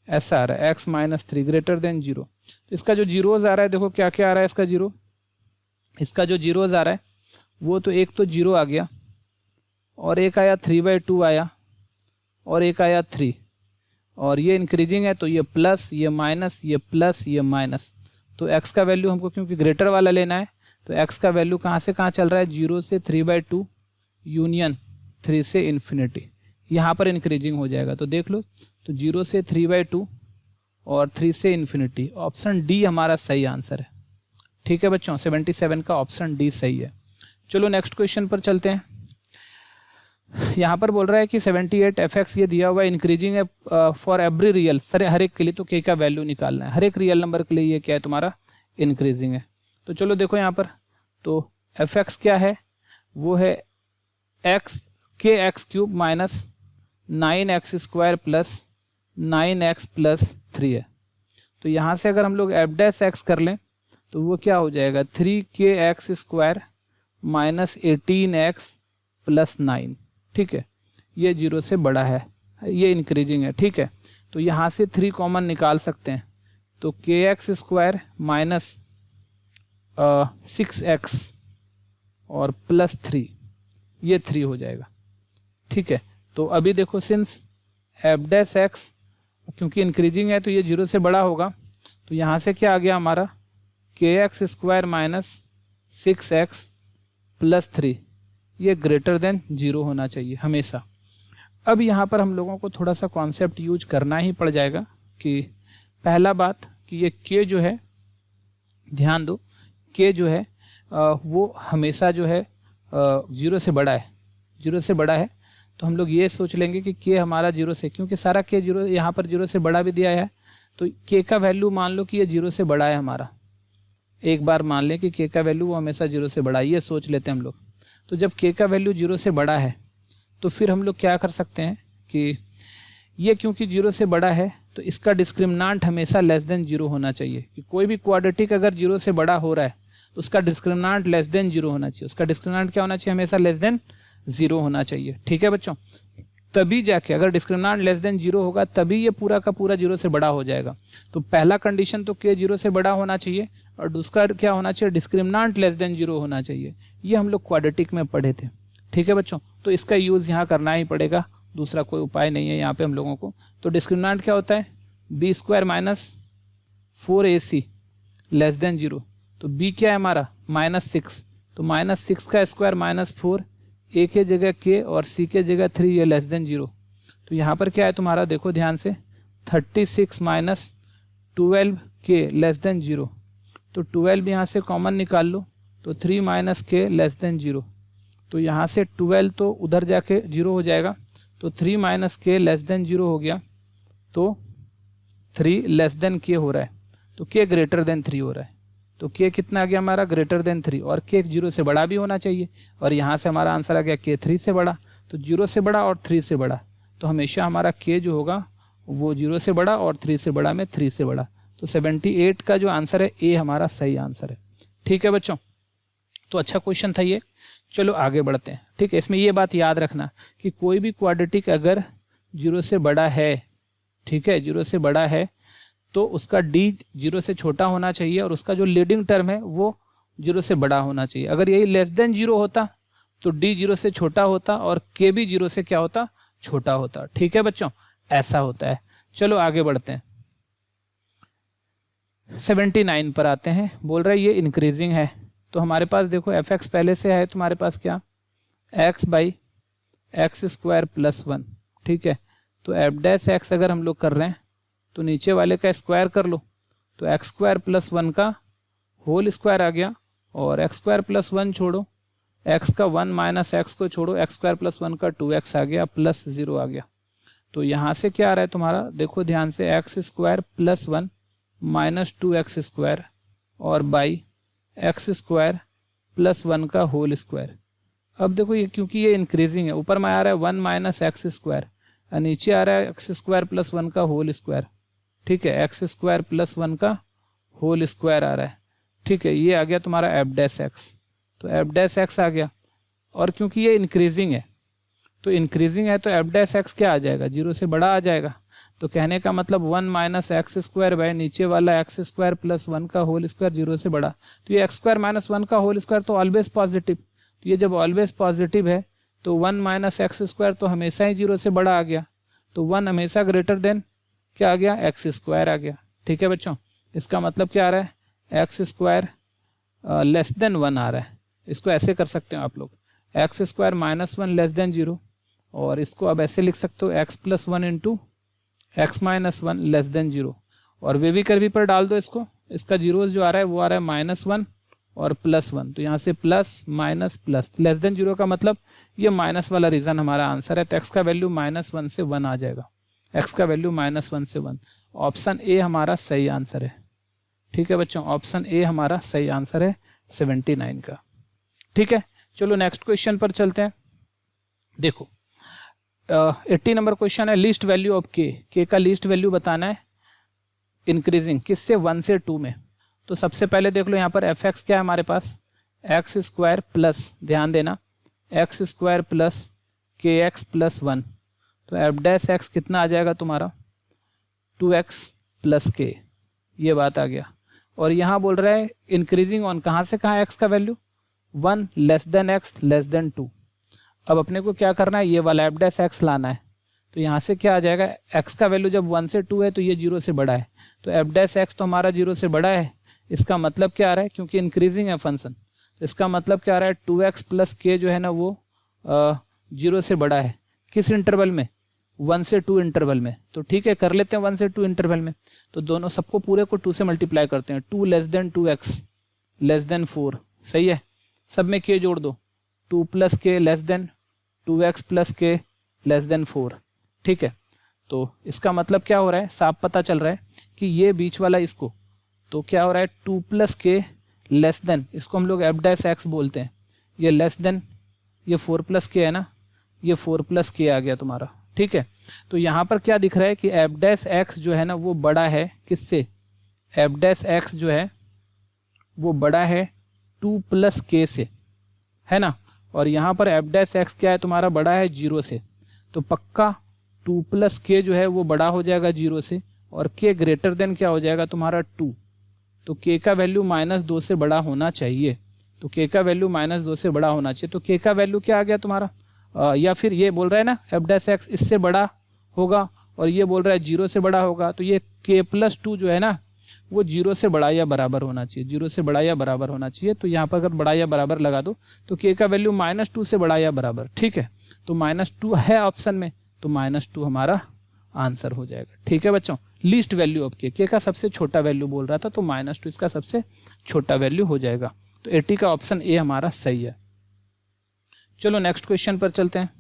ऐसा आ रहा है, x माइनस 3 ग्रेटर देन 0। तो इसका जो जीरोज आ रहा है, देखो क्या क्या आ रहा है इसका जीरो, इसका जो जीरोज आ रहा है वो तो एक तो 0 आ गया और एक आया 3/2 आया और एक आया 3 और ये इंक्रीजिंग है तो ये प्लस, ये माइनस, ये प्लस, ये माइनस। तो x का वैल्यू हमको क्योंकि ग्रेटर वाला लेना है तो x का वैल्यू कहाँ से कहाँ चल रहा है, 0 से 3/2 यूनियन 3 से इन्फिनिटी, यहाँ पर इंक्रीजिंग हो जाएगा। तो देख लो, तो 0 से 3/2 और 3 से इन्फिनिटी, ऑप्शन डी हमारा सही आंसर है। ठीक है बच्चों, 77 का ऑप्शन डी सही है। चलो नेक्स्ट क्वेश्चन पर चलते हैं। यहाँ पर बोल रहा है कि 78 fx ये दिया हुआ इंक्रीजिंग है फॉर एवरी रियल, सर हर एक के लिए, तो k का वैल्यू निकालना है। हर एक रियल नंबर के लिए ये क्या है तुम्हारा, इंक्रीजिंग है। तो चलो देखो यहाँ पर, तो fx क्या है, वो है kx cube minus 9x square plus 9x plus 3 है। तो यहाँ से अगर हम लोग एफ डैश एक्स कर लें तो वो क्या हो जाएगा, 3kx square minus 18x plus 9। ठीक है, ये 0 से बड़ा है, ये इंक्रीजिंग है। ठीक है, तो यहाँ से 3 कॉमन निकाल सकते हैं तो kx स्क्वायर माइनस 6x और प्लस 3, ये 3 हो जाएगा। ठीक है, तो अभी देखो सिंस एफ डैश एक्स क्योंकि इंक्रीजिंग है तो ये 0 से बड़ा होगा, तो यहाँ से क्या आ गया हमारा, kx square minus 6x plus 3, ये ग्रेटर देन 0 होना चाहिए हमेशा। अब यहाँ पर हम लोगों को थोड़ा सा कॉन्सेप्ट यूज करना ही पड़ जाएगा कि पहला बात कि ये k जो है, ध्यान दो, k जो है वो हमेशा जो है 0 से बड़ा है, 0 से बड़ा है। तो हम लोग ये सोच लेंगे कि k हमारा 0 से, क्योंकि सारा k 0 यहाँ पर 0 से बड़ा भी दिया है, तो k का वैल्यू मान लो कि ये 0 से बड़ा है हमारा। एक बार मान लें कि k का वैल्यू वो हमेशा 0 से बड़ा है, ये सोच लेते हैं हम लोग। तो जब k का वैल्यू 0 से बड़ा है तो फिर हम लोग क्या कर सकते हैं कि ये क्योंकि 0 से बड़ा है तो इसका डिस्क्रिमिनांट हमेशा लेस देन 0 होना चाहिए। कि कोई भी क्वाड्रेटिक अगर 0 से बड़ा हो रहा है तो उसका डिस्क्रिमिनांट लेस देन 0 होना चाहिए। उसका डिस्क्रिमिनांट क्या होना चाहिए, हमेशा लेस देन 0 होना चाहिए। ठीक है बच्चों, तभी जाके अगर डिस्क्रिमिनांट लेस देन 0 होगा तभी ये पूरा का पूरा 0 से बड़ा हो जाएगा। तो पहला कंडीशन तो k 0 से बड़ा होना चाहिए और दूसरा क्या होना चाहिए, डिस्क्रिमिनांट लेस देन 0 होना चाहिए। ये हम लोग क्वाड्रेटिक में पढ़े थे। ठीक है बच्चों, तो इसका यूज यहाँ करना ही पड़ेगा, दूसरा कोई उपाय नहीं है यहाँ पे हम लोगों को। तो डिस्क्रिमिनांट क्या होता है, b square minus 4ac less than 0। तो b क्या है हमारा, -6, तो -6 का स्क्वायर -4, a के जगह k और c के जगह 3, ये लेस देन 0। तो यहाँ पर क्या है तुम्हारा, देखो ध्यान से, 36 माइनस 12k लेस देन 0। तो 12 यहाँ से कॉमन निकाल लो तो 3 माइनस k लेस देन 0। तो यहाँ से 12 तो उधर जाके 0 हो जाएगा, तो 3 माइनस k लेस देन 0 हो गया, तो 3 लेस देन k हो रहा है। तो k ग्रेटर देन 3 हो रहा है, तो k कितना आ गया हमारा ग्रेटर देन 3, और k 0 से बड़ा भी होना चाहिए, और यहाँ से हमारा आंसर आ गया k 3 से बड़ा, तो 0 से बड़ा और 3 से बड़ा, तो हमेशा हमारा k जो होगा वो 0 से बड़ा और 3 से बड़ा में 3 से बड़ा, तो 78 का जो आंसर है ए हमारा सही आंसर है। ठीक है बच्चों, तो अच्छा क्वेश्चन था ये। चलो आगे बढ़ते हैं। ठीक है, इसमें ये बात याद रखना कि कोई भी क्वाड्रेटिक अगर 0 से बड़ा है, ठीक है, 0 से बड़ा है, तो उसका d 0 से छोटा होना चाहिए और उसका जो लीडिंग टर्म है वो 0 से बड़ा होना चाहिए। अगर यही लेस देन 0 होता तो d 0 से छोटा होता और k भी 0 से क्या होता, छोटा होता। ठीक है बच्चों, ऐसा होता है। चलो आगे बढ़ते हैं, 79 पर आते हैं। बोल रहा है ये इंक्रीजिंग है, तो हमारे पास देखो f(x) पहले से है, तुम्हारे पास क्या x/(x²+1), ठीक है, तो f' अगर हम लोग कर रहे हैं तो नीचे वाले का स्क्वायर कर लो, तो x² + 1 का होल स्क्वायर आ गया, और x²+1 छोड़ो, x का 1 माइनस x को छोड़ो, x² + 1 का 2x आ गया, +0 आ गया। तो यहाँ से क्या आ रहा है तुम्हारा, देखो ध्यान से, x² + 1 - 2x² और बाई x² + 1 का होल स्क्वायर। अब देखो ये क्योंकि ये इंक्रीजिंग है, ऊपर में आ रहा है 1 माइनस x² और नीचे आ रहा है x² + 1 का होल स्क्वायर। ठीक है, x² + 1 का होल स्क्वायर आ रहा है। ठीक है, ये आ गया तुम्हारा f'(x), तो f'(x) आ गया, और क्योंकि ये इंक्रीजिंग है, तो इंक्रीजिंग है तो f'(x) क्या आ जाएगा, 0 से बड़ा आ जाएगा। तो कहने का मतलब 1 माइनस x² बाय नीचे वाला x² + 1 का होल स्क्वायर 0 से बड़ा, तो ये x² - 1 का होल स्क्वायर तो ऑलवेज पॉजिटिव, तो ये जब ऑलवेज पॉजिटिव है तो 1 माइनस x² तो हमेशा ही 0 से बड़ा आ गया, तो 1 हमेशा ग्रेटर देन क्या आ गया, x² आ गया। ठीक है बच्चों, इसका मतलब क्या आ रहा है, x² लेस देन 1 आ रहा है। इसको ऐसे कर सकते हो आप लोग, x² - 1 लेस देन 0, और इसको अब ऐसे लिख सकते हो x + 1 into x - 1 less than 0, और वे कर्वी पर डाल दो इसको, इसका जीरोस जो आ रहा है वो आ रहा है -1 और +1, तो यहाँ से plus minus plus, less than 0 का मतलब ये माइनस वाला रीजन हमारा आंसर है, तो x का वैल्यू -1 से 1 आ जाएगा, x का वैल्यू -1 से 1। ऑप्शन ए हमारा सही आंसर है। ठीक है बच्चों, ऑप्शन ए हमारा सही आंसर है 79 का। ठीक है, चलो नेक्स्ट क्वेश्चन पर चलते हैं। देखो 80 नंबर क्वेश्चन है, लीस्ट वैल्यू ऑफ k का लीस्ट वैल्यू बताना है इंक्रीजिंग, किससे, 1 से 2 में। तो सबसे पहले देख लो यहाँ पर f(x) क्या है हमारे पास, x² प्लस, ध्यान देना, x² + kx + 1, तो f'(x) कितना आ जाएगा तुम्हारा 2x + k, ये बात आ गया। और यहाँ बोल रहा है इंक्रीजिंग ऑन, कहाँ से कहाँ x का value 1 less than x less than 2। अब अपने को क्या करना है, ये वाला f'(x) लाना है, तो यहाँ से क्या आ जाएगा, x का वैल्यू जब 1 से 2 है तो ये 0 से बड़ा है, तो f'(x) तो हमारा 0 से बड़ा है। इसका मतलब क्या आ रहा है, क्योंकि इंक्रीजिंग है फंक्शन, इसका मतलब क्या आ रहा है 2x + k जो है ना वो 0 से बड़ा है। किस इंटरवल में, 1 से 2 इंटरवल में। तो ठीक है, कर लेते हैं 1 से 2 इंटरवल में, तो दोनों सबको पूरे को 2 से मल्टीप्लाई करते हैं, 2 less than 2x less than 4, सही है, सब में k जोड़ दो, 2 + k less than 2x + k less than 4। ठीक है, तो इसका मतलब क्या हो रहा है, साफ पता चल रहा है कि ये बीच वाला इसको, तो क्या हो रहा है 2 + k लेस देन, इसको हम लोग f'(x) बोलते हैं, ये लेस देन, ये 4 + k है ना, ये 4 + k आ गया तुम्हारा। ठीक है, तो यहाँ पर क्या दिख रहा है कि f'(x) जो है ना वो बड़ा है किससे, f'(x) जो है वो बड़ा है 2 + k से, है ना, और यहाँ पर f'(x) क्या है तुम्हारा, बड़ा है 0 से, तो पक्का 2 + k जो है वो बड़ा हो जाएगा 0 से, और k ग्रेटर देन क्या हो जाएगा तुम्हारा 2, तो k का वैल्यू -2 से बड़ा होना चाहिए, तो k का वैल्यू -2 से बड़ा होना चाहिए, तो k का वैल्यू क्या आ गया तुम्हारा, या फिर ये बोल रहा है ना f'(x) इससे बड़ा होगा, और ये बोल रहा है 0 से बड़ा होगा, तो ये k + 2 जो है ना वो 0 से बड़ा या बराबर होना चाहिए, 0 से बड़ा या बराबर होना चाहिए। तो यहाँ पर अगर बड़ा या बराबर लगा दो तो k का वैल्यू -2 से बड़ा या बराबर, ठीक है, तो -2 है ऑप्शन में, तो -2 हमारा आंसर हो जाएगा। ठीक है बच्चों, लीस्ट वैल्यू ऑफ k का सबसे छोटा वैल्यू बोल रहा था, तो -2 इसका सबसे छोटा वैल्यू हो जाएगा, तो 80 का ऑप्शन ए हमारा सही है। चलो नेक्स्ट क्वेश्चन पर चलते हैं।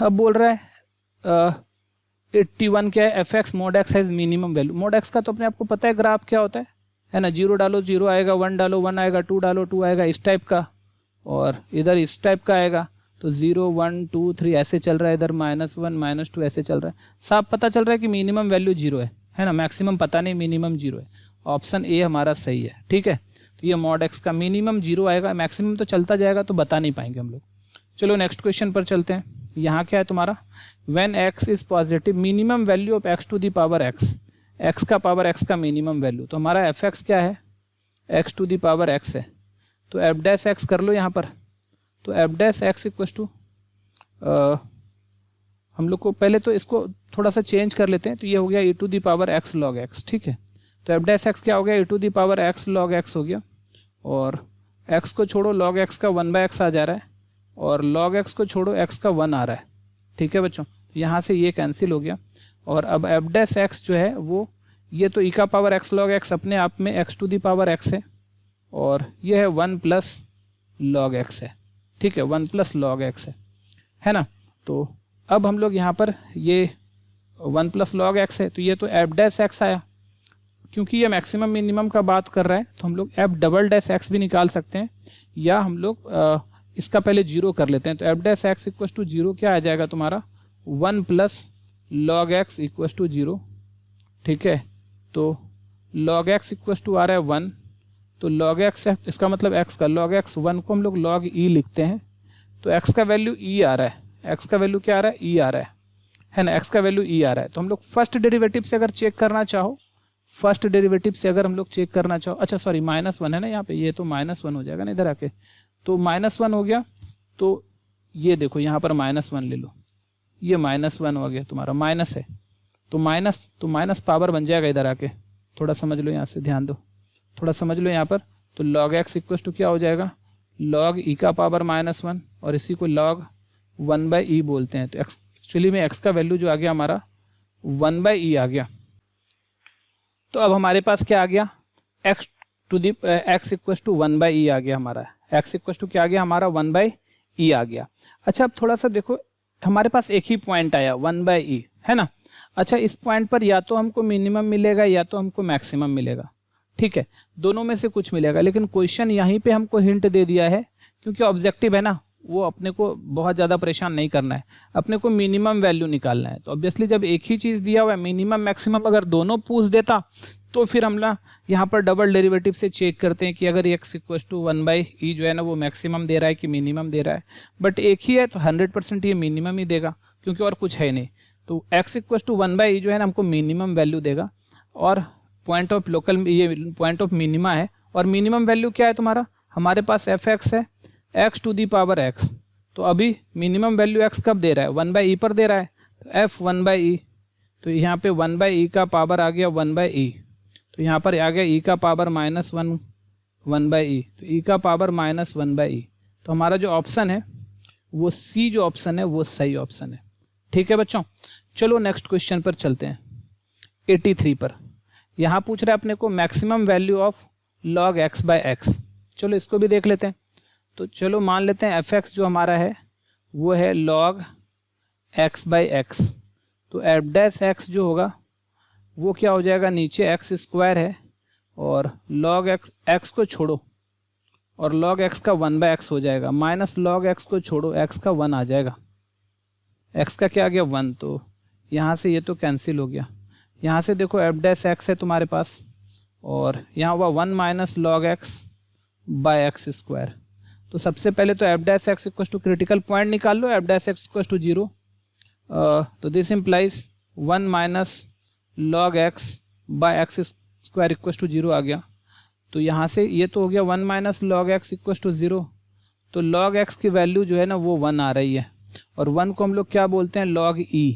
अब बोल रहा है 81 क्या है, F x mode x has minimum value. Mode x का तो अपने आपको पता है ग्राफ क्या होता है ना, 0 डालो 0 आएगा, 1 डालो 1 आएगा, 2 डालो 2 आएगा, इस टाइप का, और इधर इस टाइप का आएगा। तो 0 1 2 3 ऐसे चल रहा है, इधर -1 -2 ऐसे चल रहा है। साफ पता चल रहा है कि मिनिमम वैल्यू 0 है ना, मैक्सिमम पता नहीं, मिनिमम 0 है। ऑप्शन ए हमारा सही है, ठीक है। तो ये मॉड एक्स का मिनिमम 0 आएगा, मैक्सिमम तो चलता जाएगा तो बता नहीं पाएंगे हम लोग। चलो नेक्स्ट क्वेश्चन पर चलते हैं। यहाँ क्या है तुम्हारा, when x is positive minimum value of x to the power x, x का पावर x का मिनिमम वैल्यू। तो हमारा एफ एक्स क्या है, x to the power x है, तो एफ डैश एक्स कर लो यहाँ पर। तो f dash x equal to, हम लोग को पहले तो इसको थोड़ा सा चेंज कर लेते हैं। तो ये हो गया e to the power x log x, ठीक है। तो एफ डैश एक्स क्या हो गया, e to the power x log x हो गया, और x को छोड़ो log x का 1/x आ जा रहा है, और log x को छोड़ो x का 1 आ रहा है, ठीक है बच्चों। तो यहाँ से ये कैंसिल हो गया, और अब एफ डैश एक्स जो है वो, ये तो e का पावर x log x अपने आप में x to the power x है, और ये है 1 प्लस log x है, ठीक है, 1 प्लस log x है ना। तो अब हम लोग यहाँ पर ये 1 प्लस log x है, तो ये तो एफ डैश एक्स आया। क्योंकि ये मैक्सिमम मिनिमम का बात कर रहा है, तो हम लोग एफ डबल डैश एक्स भी निकाल सकते हैं, या हम लोग इसका पहले 0 कर लेते हैं। तो f dash x equal to 0 क्या आ जाएगा तुम्हारा, 1 plus log x equal to 0, ठीक है। तो log x इक्वल टू आ रहा है 1, तो log x है, इसका मतलब x का log x 1 को हम लोग log e लिखते हैं। तो x का वैल्यू e आ रहा है, x का वैल्यू क्या आ रहा है, e आ रहा है ना, x का वैल्यू e आ रहा है। तो हम लोग फर्स्ट डेरिवेटिव से अगर चेक करना चाहो, फर्स्ट डेरिवेटिव से अगर हम लोग चेक करना चाहो, अच्छा सॉरी -1 है ना यहाँ पे, ये तो -1 हो जाएगा ना इधर आके, तो -1 हो गया। तो ये देखो यहाँ पर -1 ले लो, ये -1 हो गया तुम्हारा, माइनस है तो माइनस पावर बन जाएगा इधर आके। थोड़ा समझ लो, यहाँ से ध्यान दो, थोड़ा समझ लो यहाँ पर। तो log x इक्वल टू क्या हो जाएगा, log e का पावर -1, और इसी को log 1/e बोलते हैं। तो एक्चुअली में x का वैल्यू जो आ गया हमारा 1/e आ गया। तो अब हमारे पास क्या आ गया, x to the x equal to 1/e आ गया हमारा, x इक्वल टू क्या आ गया हमारा 1/e आ गया। अच्छा अब थोड़ा सा देखो, हमारे पास एक ही पॉइंट आया 1/e, है ना। अच्छा इस पॉइंट पर या तो हमको मिनिमम मिलेगा या तो हमको मैक्सिमम मिलेगा, ठीक है, दोनों में से कुछ मिलेगा। लेकिन क्वेश्चन यहीं पे हमको हिंट दे दिया है, क्योंकि ऑब्जेक्टिव है ना, वो अपने को बहुत ज़्यादा परेशान नहीं करना है, अपने को मिनिमम वैल्यू निकालना है। तो ऑब्वियसली जब एक ही चीज़ दिया हुआ है, मिनिमम मैक्सिमम अगर दोनों पूछ देता, तो फिर हम ना यहाँ पर डबल डेरिवेटिव से चेक करते हैं कि अगर x इक्वल टू 1/e जो है ना वो मैक्सिमम दे रहा है कि मिनिमम दे रहा है। बट एक ही है तो 100% ये मिनिमम ही देगा, क्योंकि और कुछ है नहीं। तो x इक्वल टू 1/e जो है ना हमको मिनिमम वैल्यू देगा, और पॉइंट ऑफ लोकल, ये पॉइंट ऑफ मिनिमा है। और मिनिमम वैल्यू क्या है तुम्हारा, हमारे पास एफ एक्स है, x to the power x। तो अभी मिनिमम वैल्यू x कब दे रहा है, 1/e पर दे रहा है, तो f 1/e। तो यहाँ पे 1/e का पावर आ गया 1/e, तो यहाँ पर आ गया e का पावर -1 1/e, तो e का पावर -1/e। तो हमारा जो ऑप्शन है वो सी जो ऑप्शन है वो सही ऑप्शन है, ठीक है बच्चों। चलो नेक्स्ट क्वेश्चन पर चलते हैं, 83 पर। यहाँ पूछ रहा है अपने को maximum value of log x/x। चलो इसको भी देख लेते हैं। तो चलो मान लेते हैं एफ एक्स जो हमारा है वो है log x/x। तो एफ डैश एक्स जो होगा वो क्या हो जाएगा, नीचे एक्स स्क्वायर है, और log x को छोड़ो, और log x का 1/x हो जाएगा, माइनस log x को छोड़ो, x का 1 आ जाएगा, x का क्या आ गया 1। तो यहाँ से ये तो कैंसिल हो गया। यहाँ से देखो एफ डैश एक्स है तुम्हारे पास, और यहाँ हुआ 1 माइनस log x/x स्क्वायर। तो सबसे पहले तो f dash x equal to critical point निकाल लो, f dash x equal to 0। तो this implies 1 minus log x/x square equal to 0 आ गया। तो यहाँ से ये तो हो गया 1 minus log x equal to 0। तो log x की वैल्यू जो है ना वो 1 आ रही है, और 1 को हम लोग क्या बोलते हैं, log e,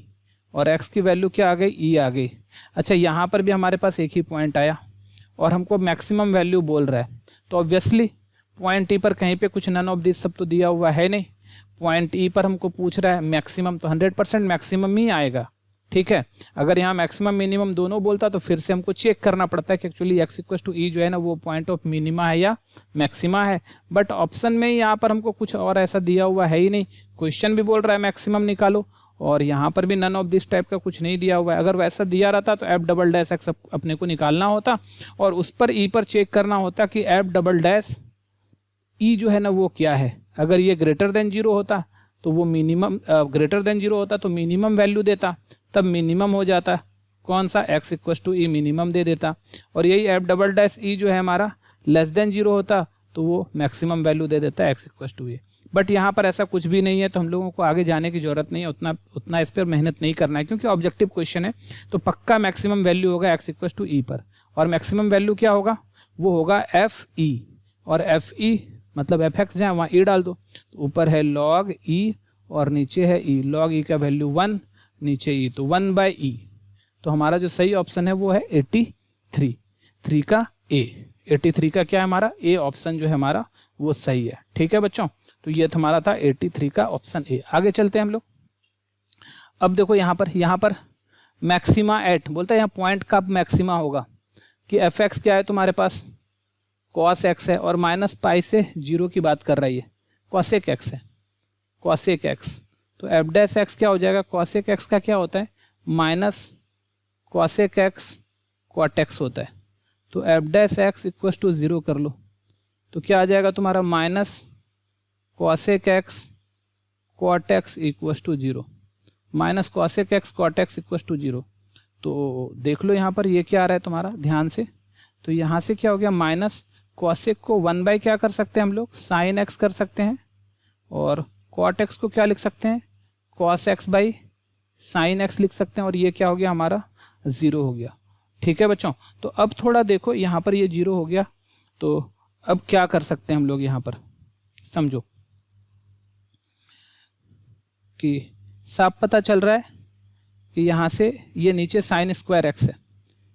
और x की वैल्यू क्या आ गई, e आ गई। अच्छा यहाँ पर भी हमारे पास एक ही पॉइंट आया, और हमको मैक्सिमम वैल्यू बोल रहा है। तो ऑब्वियसली पॉइंट ई पर कहीं पे कुछ नन ऑफ दिस सब तो दिया हुआ है नहीं, पॉइंट ई पर हमको पूछ रहा है मैक्सिमम, तो 100% मैक्सिमम ही आएगा, ठीक है। अगर यहाँ मैक्सिमम मिनिमम दोनों बोलता तो फिर से हमको चेक करना पड़ता है कि एक्चुअली x इक्वल टू ई जो है ना वो पॉइंट ऑफ मिनिमा है या मैक्सिमा है। बट ऑप्शन में यहाँ पर हमको कुछ और ऐसा दिया हुआ है ही नहीं, क्वेश्चन भी बोल रहा है मैक्सिमम निकालो, और यहाँ पर भी नन ऑफ दिस टाइप का कुछ नहीं दिया हुआ है। अगर वैसा दिया रहता तो एफ डबल डैश एक्स अपने को निकालना होता और उस पर ई पर चेक करना होता कि एफ डबल डैश ई जो है ना वो क्या है। अगर ये ग्रेटर देन जीरो होता तो वो मिनिमम, ग्रेटर देन जीरो होता तो मिनिमम वैल्यू देता, तब मिनिमम हो जाता कौन सा, x equals to e minimum दे देता। और यही एफ डबल डैश ई जो है हमारा लेस देन जीरो होता तो वो मैक्सिमम वैल्यू दे देता है x equals to a. But यहाँ पर ऐसा कुछ भी नहीं है, तो हम लोगों को आगे जाने की जरूरत नहीं है, उतना इस पर मेहनत नहीं करना है क्योंकि ऑब्जेक्टिव क्वेश्चन है। तो पक्का मैक्सिमम वैल्यू होगा एक्स इक्वस टू ई पर, और मैक्सिमम वैल्यू क्या होगा, वो होगा एफ ई, और एफ ई मतलब एफ एक्स जहाँ वहाँ ई डाल दो। तो ऊपर है लॉग ई और नीचे है ई, लॉग ई का वैल्यू 1, नीचे ई, तो 1/e। तो हमारा जो सही ऑप्शन है वो है 83, 3 का ए, 83 का क्या है हमारा ए ऑप्शन जो है हमारा वो सही है। ठीक है बच्चों, तो ये हमारा था 83 का ऑप्शन ए। आगे चलते हैं हम लोग। अब देखो यहाँ पर मैक्सिमा एट बोलता है, यहाँ पॉइंट का मैक्सिमा होगा कि एफ एक्स क्या है तुम्हारे पास कॉस एक्स है और माइनस पाई से जीरो की बात कर रही है, कॉसेक एक्स है, कॉसेक एक्स। तो एफ डैश एक्स क्या हो जाएगा, कॉसेक एक्स का क्या होता है minus cosec x cot x होता है। तो f dash x equals to zero कर लो तो क्या आ जाएगा तुम्हारा minus cosec x cot x equals to zero, minus cosec x cot x equals to zero. तो देख लो यहाँ पर ये क्या आ रहा है तुम्हारा ध्यान से, तो यहाँ से क्या हो गया माइनस कॉसेक को 1 क्या कर सकते हैं हम लोग, साइन एक्स कर सकते हैं, और कॉट एक्स को क्या लिख सकते हैं, cos x by sine x लिख सकते हैं, और ये क्या हो गया हमारा जीरो हो गया। ठीक है बच्चों, तो अब थोड़ा देखो यहाँ पर ये जीरो हो गया, तो अब क्या कर सकते हैं हम लोग यहाँ पर, समझो कि साफ पता चल रहा है कि यहाँ से ये नीचे साइन स्क्वायर एक्स है,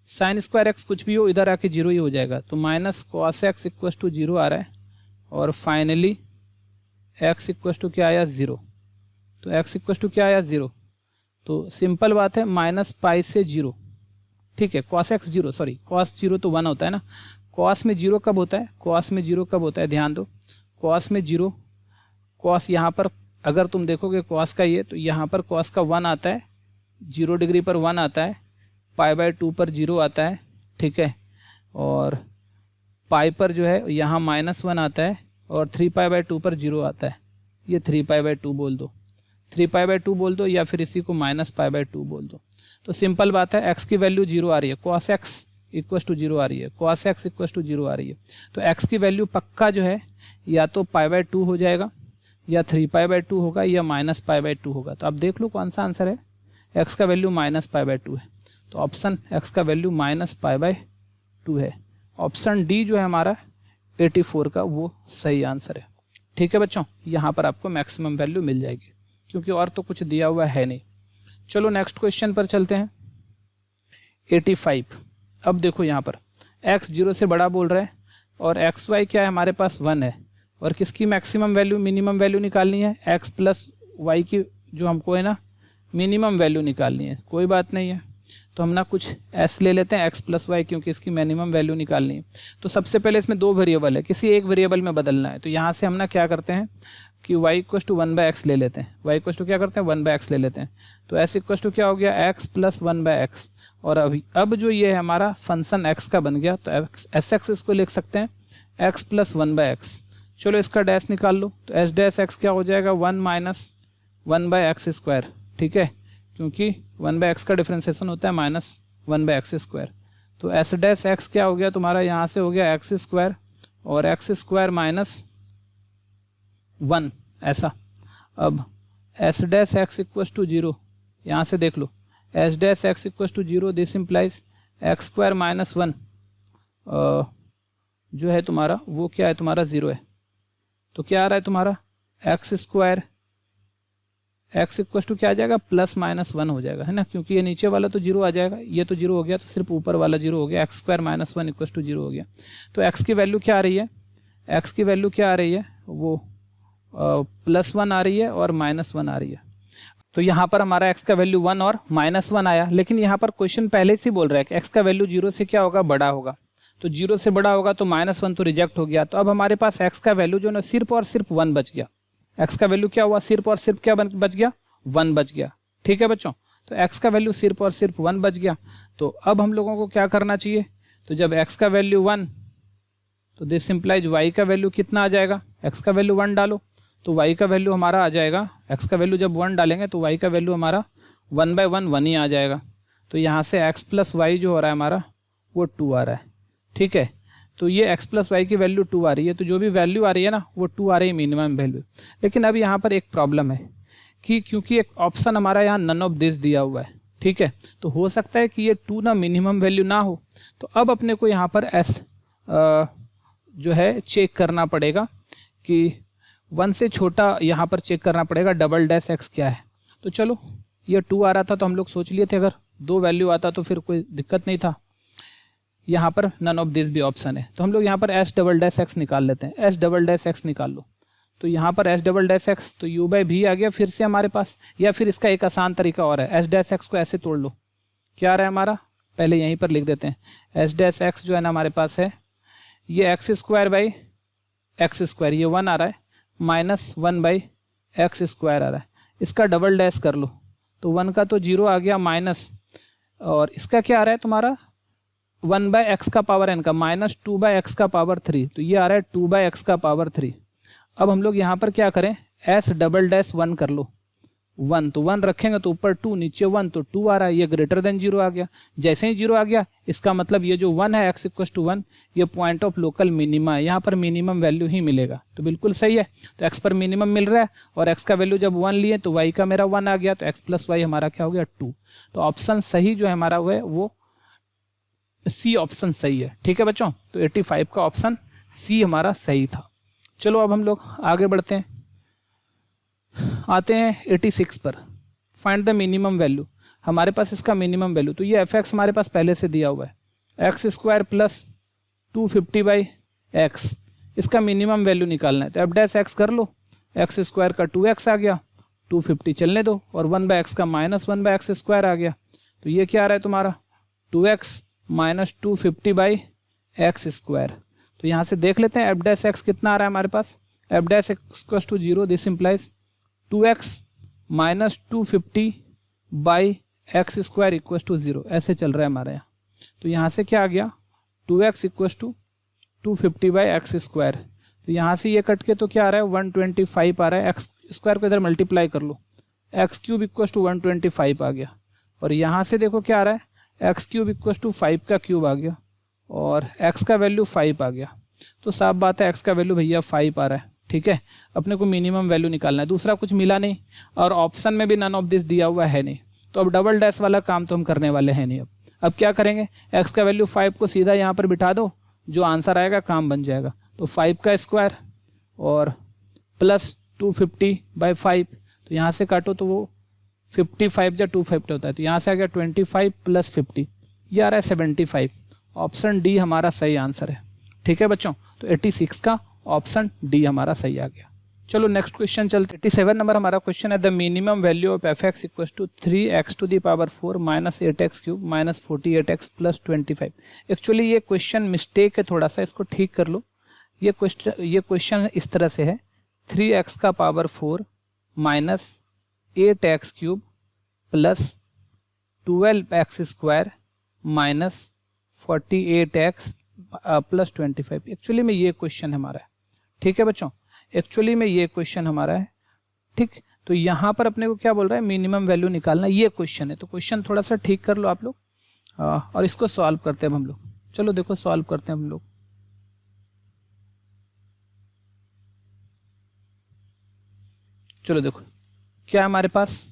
साइन स्क्वायर एक्स कुछ भी हो इधर आके जीरो ही हो जाएगा। तो minus cos x equals to zero आ रहा है, और फाइनली एक्स इक्वस टू क्या आया जीरो। तो एक्स इक्वस टू क्या आया जीरो, तो सिंपल बात है माइनस पाई से जीरो। ठीक है, cos x zero, sorry cos zero तो 1 होता है ना, कॉस में जीरो कब होता है, कॉस में जीरो कब होता है ध्यान दो, कॉस में जीरो, कॉस यहाँ पर अगर तुम देखोगे कॉस का ये, तो यहाँ पर कॉस का 1 आता है, 0 डिग्री पर 1 आता है, पाई/2 पर 0 आता है। ठीक है, और पाई पर जो है यहाँ -1 आता है, और 3π/2 पर 0 आता है, ये 3π/2 बोल दो, 3π/2 बोल दो, या फिर इसी को -π/2 बोल दो। तो सिंपल बात है, x की वैल्यू 0 आ रही है, cos x इक्वस टू 0 आ रही है, cos x इक्वस टू 0 आ रही है। तो x की वैल्यू पक्का जो है या तो π/2 हो जाएगा, या 3π/2 होगा, या -π/2 होगा। तो आप देख लो कौन सा आंसर है, x का वैल्यू -π/2 है, तो ऑप्शन x का वैल्यू -π/2 है। ऑप्शन डी जो है हमारा 84 का वो सही आंसर है। ठीक है बच्चों, यहाँ पर आपको मैक्सिमम वैल्यू मिल जाएगी क्योंकि और तो कुछ दिया हुआ है नहीं। चलो नेक्स्ट क्वेश्चन पर चलते हैं, 85। अब देखो यहाँ पर x 0 से बड़ा बोल रहा है, और एक्स वाई क्या है हमारे पास 1 है, और किसकी मैक्सिमम वैल्यू मिनिमम वैल्यू निकालनी है, x प्लस वाई की जो हमको है ना मिनिमम वैल्यू निकालनी है। कोई बात नहीं है, तो हम ना कुछ s ले लेते हैं x प्लस वाई, क्योंकि इसकी मिनिमम वैल्यू निकालनी है। तो सबसे पहले इसमें 2 वेरिएबल है, किसी एक वेरिएबल में बदलना है। तो यहाँ से हम ना क्या करते हैं कि y इक्वस टू 1/x ले लेते हैं, y इक्वस टू क्या करते हैं 1/x ले लेते हैं। तो s इक्वस टू क्या हो गया x प्लस 1/x, और अब जो ये है हमारा फंक्शन x का बन गया, तो एस एक्स इसको लिख सकते हैं x प्लस 1/x। चलो इसका डैश निकाल लो, तो एस डैश एक्स क्या हो जाएगा 1 माइनस 1/x²। ठीक है, क्योंकि 1/x का डिफ्रेंसिएशन होता है -1/x²। तो एस डैश एक्स क्या हो गया तुम्हारा, यहाँ से हो गया x² और x² माइनस 1 ऐसा। अब s dash x equals to 0, यहाँ से देख लो s dash x equals to 0, this implies x² minus 1 जो है तुम्हारा वो क्या है तुम्हारा 0 है। तो क्या आ रहा है तुम्हारा x² x इक्वस टू क्या आ जाएगा +-1 हो जाएगा, है ना, क्योंकि ये नीचे वाला तो 0 आ जाएगा, ये तो 0 हो गया, तो सिर्फ ऊपर वाला 0 हो गया, x² माइनस 1 इक्वस टू 0 हो गया। तो x की वैल्यू क्या आ रही है, x की वैल्यू क्या आ रही है, वो +1 आ रही है और -1 आ रही है। तो यहाँ पर हमारा x का वैल्यू 1 और -1 आया, लेकिन यहाँ पर क्वेश्चन पहले से बोल रहा है कि x का वैल्यू 0 से क्या होगा बड़ा होगा, तो 0 से बड़ा होगा तो -1 तो रिजेक्ट हो गया। तो अब हमारे पास x का वैल्यू जो ना सिर्फ और सिर्फ 1 बच गया। x का वैल्यू क्या हुआ, सिर्फ और सिर्फ क्या बच गया 1 बच गया। ठीक है बच्चों, तो x का वैल्यू सिर्फ और सिर्फ 1 बच गया। तो अब हम लोगों को क्या करना चाहिए, तो जब x का वैल्यू 1, तो दिस इंप्लाइज y का वैल्यू कितना आ जाएगा, x का वैल्यू 1 डालो तो y का वैल्यू हमारा आ जाएगा, x का वैल्यू जब 1 डालेंगे तो y का वैल्यू हमारा 1/1 1 ही आ जाएगा। तो यहाँ से x प्लस वाई जो हो रहा है हमारा वो 2 आ रहा है। ठीक है, तो ये x प्लस वाई की वैल्यू 2 आ रही है, तो जो भी वैल्यू आ रही है ना वो 2 आ रही है मिनिमम वैल्यू। लेकिन अब यहाँ पर एक प्रॉब्लम है कि क्योंकि एक ऑप्शन हमारा यहाँ नन ऑफ दिस दिया हुआ है, ठीक है, तो हो सकता है कि ये 2 ना मिनिमम वैल्यू ना हो। तो अब अपने को यहाँ पर s जो है चेक करना पड़ेगा कि 1 से छोटा यहाँ पर चेक करना पड़ेगा डबल डैश x क्या है। तो चलो, ये 2 आ रहा था तो हम लोग सोच लिए थे अगर 2 वैल्यू आता तो फिर कोई दिक्कत नहीं था। यहाँ पर नन ऑफ दिस भी ऑप्शन है, तो हम लोग यहाँ पर s डबल डैश x निकाल लेते हैं। s डबल डैश x निकाल लो, तो यहाँ पर s डबल डैश x तो u बाई भी आ गया फिर से हमारे पास, या फिर इसका एक आसान तरीका और है, s डैश x को ऐसे तोड़ लो, क्या आ रहा है हमारा, पहले यहीं पर लिख देते हैं। s डैश x जो है ना हमारे पास है ये x square by x square, ये 1 आ रहा है, माइनस 1 बाई एक्स स्क्वायर आ रहा है। इसका डबल डैश कर लो तो 1 का तो 0 आ गया माइनस, और इसका क्या आ रहा है तुम्हारा 1 बाई एक्स का पावर n का माइनस 2 बाई एक्स का पावर 3, तो ये आ रहा है 2 बाई एक्स का पावर 3। अब हम लोग यहाँ पर क्या करें, s डबल डैश 1 कर लो, 1 तो 1 रखेंगे तो ऊपर 2 नीचे 1 तो 2 आ रहा है, ये ग्रेटर देन 0 आ गया। जैसे ही 0 आ गया इसका मतलब ये जो 1 है x इक्वल टू 1 ये पॉइंट ऑफ लोकल मिनिमा है, यहाँ पर मिनिमम वैल्यू ही मिलेगा, तो बिल्कुल सही है। तो x पर मिनिमम मिल रहा है और x का वैल्यू जब 1 लिए तो y का मेरा 1 आ गया, तो x प्लस वाई हमारा क्या हो गया 2। तो ऑप्शन सही जो है हमारा वो सी ऑप्शन सही है। ठीक है बच्चों, तो 85 का ऑप्शन सी हमारा सही था। चलो अब हम लोग आगे बढ़ते हैं, आते हैं 86 पर। फाइंड द मिनिमम वैल्यू, हमारे पास इसका मिनिमम वैल्यू, तो ये fx हमारे पास पहले से दिया हुआ है x square plus 250 by x, इसका मिनिमम वैल्यू निकालना है। तो एफ डैश एक्स कर लो, एक्स स्क्वायर का 2x आ गया, 250 चलने दो, और 1 बाई एक्स का माइनस 1 बाई एक्स स्क्वायर आ गया, तो ये क्या आ रहा है तुम्हारा 2x minus 250 by x square. तो यहाँ से देख लेते हैं एफ डैश एक्स कितना आ रहा है हमारे पास, f dash x equal to 0, this implies 2x minus 250 by x square equal to 0, ऐसे चल रहा है हमारे यहाँ। तो यहाँ से क्या आ गया 2x equal to 250 by x square, तो यहाँ से ये कट के तो क्या आ रहा है 125 आ रहा है, एक्स स्क्वायर को इधर मल्टीप्लाई कर लो, एक्स क्यूब इक्वल टू 125 आ गया, और यहाँ से देखो क्या आ रहा है एक्स क्यूब इक्वल टू 5 का क्यूब आ गया, और x का वैल्यू 5 आ गया। तो साफ बात है x का वैल्यू भैया 5 आ रहा है। ठीक है, अपने को मिनिमम वैल्यू निकालना है, दूसरा कुछ मिला नहीं, और ऑप्शन में भी नन ऑफ दिस दिया हुआ है नहीं, तो अब डबल डैश वाला काम तो हम करने वाले हैं नहीं। अब क्या करेंगे, x का वैल्यू 5 को सीधा यहाँ पर बिठा दो, जो आंसर आएगा काम बन जाएगा। तो 5 का स्क्वायर और प्लस 250 बाई 5, तो यहाँ से काटो तो वो 55 या 250 होता है, तो यहाँ से आ गया 25 प्लस 50, ये आ रहा है 75। ऑप्शन डी हमारा सही आंसर है। ठीक है बच्चों, तो 86 का ऑप्शन डी हमारा सही आ गया। चलो नेक्स्ट क्वेश्चन चलते। 87 नंबर हमारा क्वेश्चन है, the minimum value of f x equal to 3x to the power 4 minus 8x cube minus 48x plus 25। Actually ये क्वेश्चन मिस्टेक है थोड़ा सा, इसको ठीक कर लो। ये क्वेश्चन इस तरह से है, 3x का power 4 minus 8x cube plus 12x square minus 48x plus 25। Actually में ये क्वेश्चन हमारा है। ठीक है बच्चों, एक्चुअली में ये क्वेश्चन हमारा है। ठीक, तो यहाँ पर अपने को क्या बोल रहा है, मिनिमम वैल्यू निकालना, ये क्वेश्चन है। तो क्वेश्चन थोड़ा सा ठीक कर लो आप लोग, और इसको सॉल्व करते हैं हम लोग। चलो देखो सॉल्व करते हैं हम लोग। चलो देखो क्या हमारे पास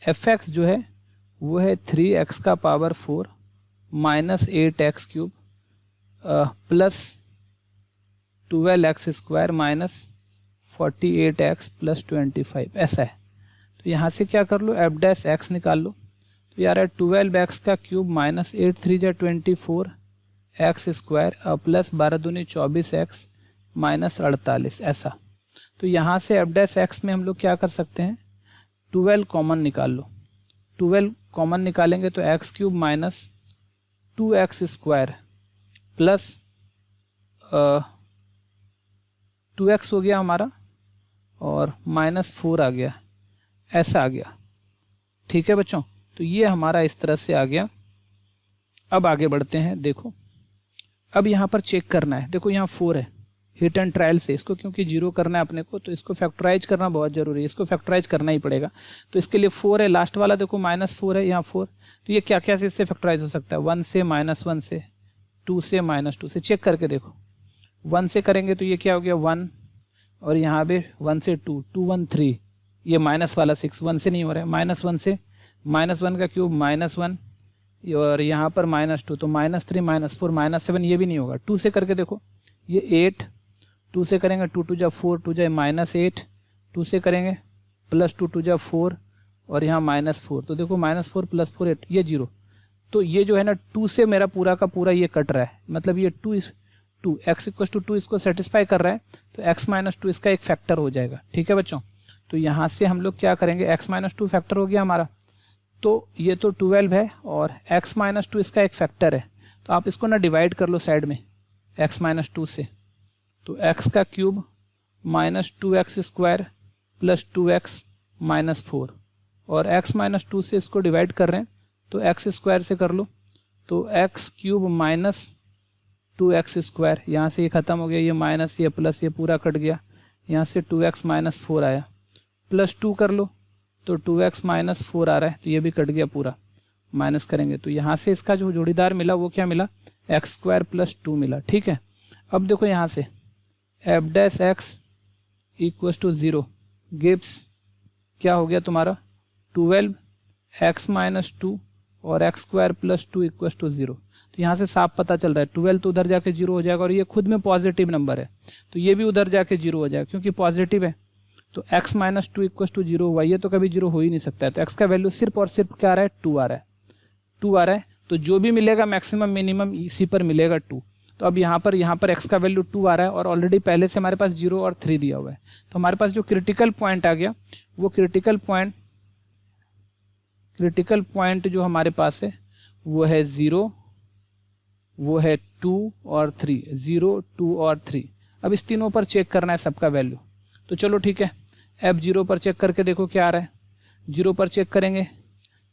एफ एक्स जो है वो है 3x का power 4 minus 8x cube plus 12x square minus 48x plus 25, ऐसा है। तो यहाँ से क्या कर लो, एफ डैश एक्स निकाल लो, तो यार 12x का क्यूब माइनस 8 3 जा 24x स्क्वायर प्लस 12 दूनी 24x माइनस 48, ऐसा। तो यहाँ से एफ डैश एक्स में हम लोग क्या कर सकते हैं, 12 कॉमन निकाल लो, 12 कॉमन निकालेंगे तो x cube minus 2x square plus 2x हो गया हमारा और माइनस 4 आ गया, ऐसा आ गया। ठीक है बच्चों, तो ये हमारा इस तरह से आ गया। अब आगे बढ़ते हैं। देखो अब यहाँ पर चेक करना है। देखो यहाँ 4 है, हिट एंड ट्रायल से इसको क्योंकि 0 करना है अपने को, तो इसको फैक्टराइज करना बहुत जरूरी है, इसको फैक्टराइज करना ही पड़ेगा। तो इसके लिए 4 है, लास्ट वाला देखो -4 है, यहाँ 4, तो ये क्या क्या से इससे फैक्टराइज हो सकता है, 1 से, -1 से, 2 से, -2 से। चेक करके देखो, 1 से करेंगे तो ये क्या हो गया 1, और यहाँ पे 1 से 2, 2 1 3, ये माइनस वाला 6, 1 से नहीं हो रहा है, -1 से, -1 का क्यूब -1, और यहाँ पर -2, तो -3 -4 -7, ये भी नहीं होगा। 2 से करके देखो, ये 8, 2 से करेंगे 2 2 जा 4, 2 जा -8, 2 से करेंगे +2 2 जा 4, और यहाँ -4, तो देखो -4 + 4 8, ये 0। तो ये जो है ना 2 से मेरा पूरा का पूरा ये कट रहा है, मतलब ये 2 x = 2 इसको सेटिस्फाई कर रहा है, तो x - 2 इसका एक फैक्टर हो जाएगा। ठीक है बच्चों, तो यहाँ से हम लोग क्या करेंगे, x - 2 फैक्टर हो गया हमारा, तो ये तो 12 है और x - 2 इसका एक फैक्टर है, तो आप इसको ना डिवाइड कर लो साइड में x - 2 से, तो x का क्यूब -2x² + 2x - 4, और x - 2 से इसको डिवाइड कर रहे हैं तो x² से कर लो, तो x³ - 2x², यहाँ से ये खत्म हो गया, ये माइनस, ये प्लस, ये पूरा कट गया, यहाँ से 2x - 4 आया, +2 कर लो तो 2x - 4 आ रहा है, तो ये भी कट गया पूरा, माइनस करेंगे तो यहाँ से इसका जो जोड़ीदार मिला वो क्या मिला, x² + 2 मिला। ठीक है, अब देखो यहाँ से f' = 0 गिव्स क्या हो गया तुम्हारा 12x - 2 और x² + 2 = 0। तो यहाँ से साफ पता चल रहा है 12 तो उधर जाके 0 हो जाएगा, और ये खुद में पॉजिटिव नंबर है तो ये भी उधर जाके 0 हो जाएगा क्योंकि पॉजिटिव है, तो x - 2 = 0 हुआ, ये तो कभी 0 हो ही नहीं सकता है, तो x का वैल्यू सिर्फ और सिर्फ क्या आ रहा है 2 आ रहा है, 2 आ रहा है, तो जो भी मिलेगा मैक्सिमम मिनिमम इसी पर मिलेगा 2। तो अब यहाँ पर x का वैल्यू 2 आ रहा है और ऑलरेडी पहले से हमारे पास 0 और 3 दिया हुआ है, तो हमारे पास जो क्रिटिकल पॉइंट आ गया वो क्रिटिकल पॉइंट जो हमारे पास है वो है 0, वो है 2 और 3, 0 2 और 3। अब इस तीनों पर चेक करना है सबका वैल्यू, तो चलो ठीक है, f0 पर चेक करके देखो क्या आ रहा है, 0 पर चेक करेंगे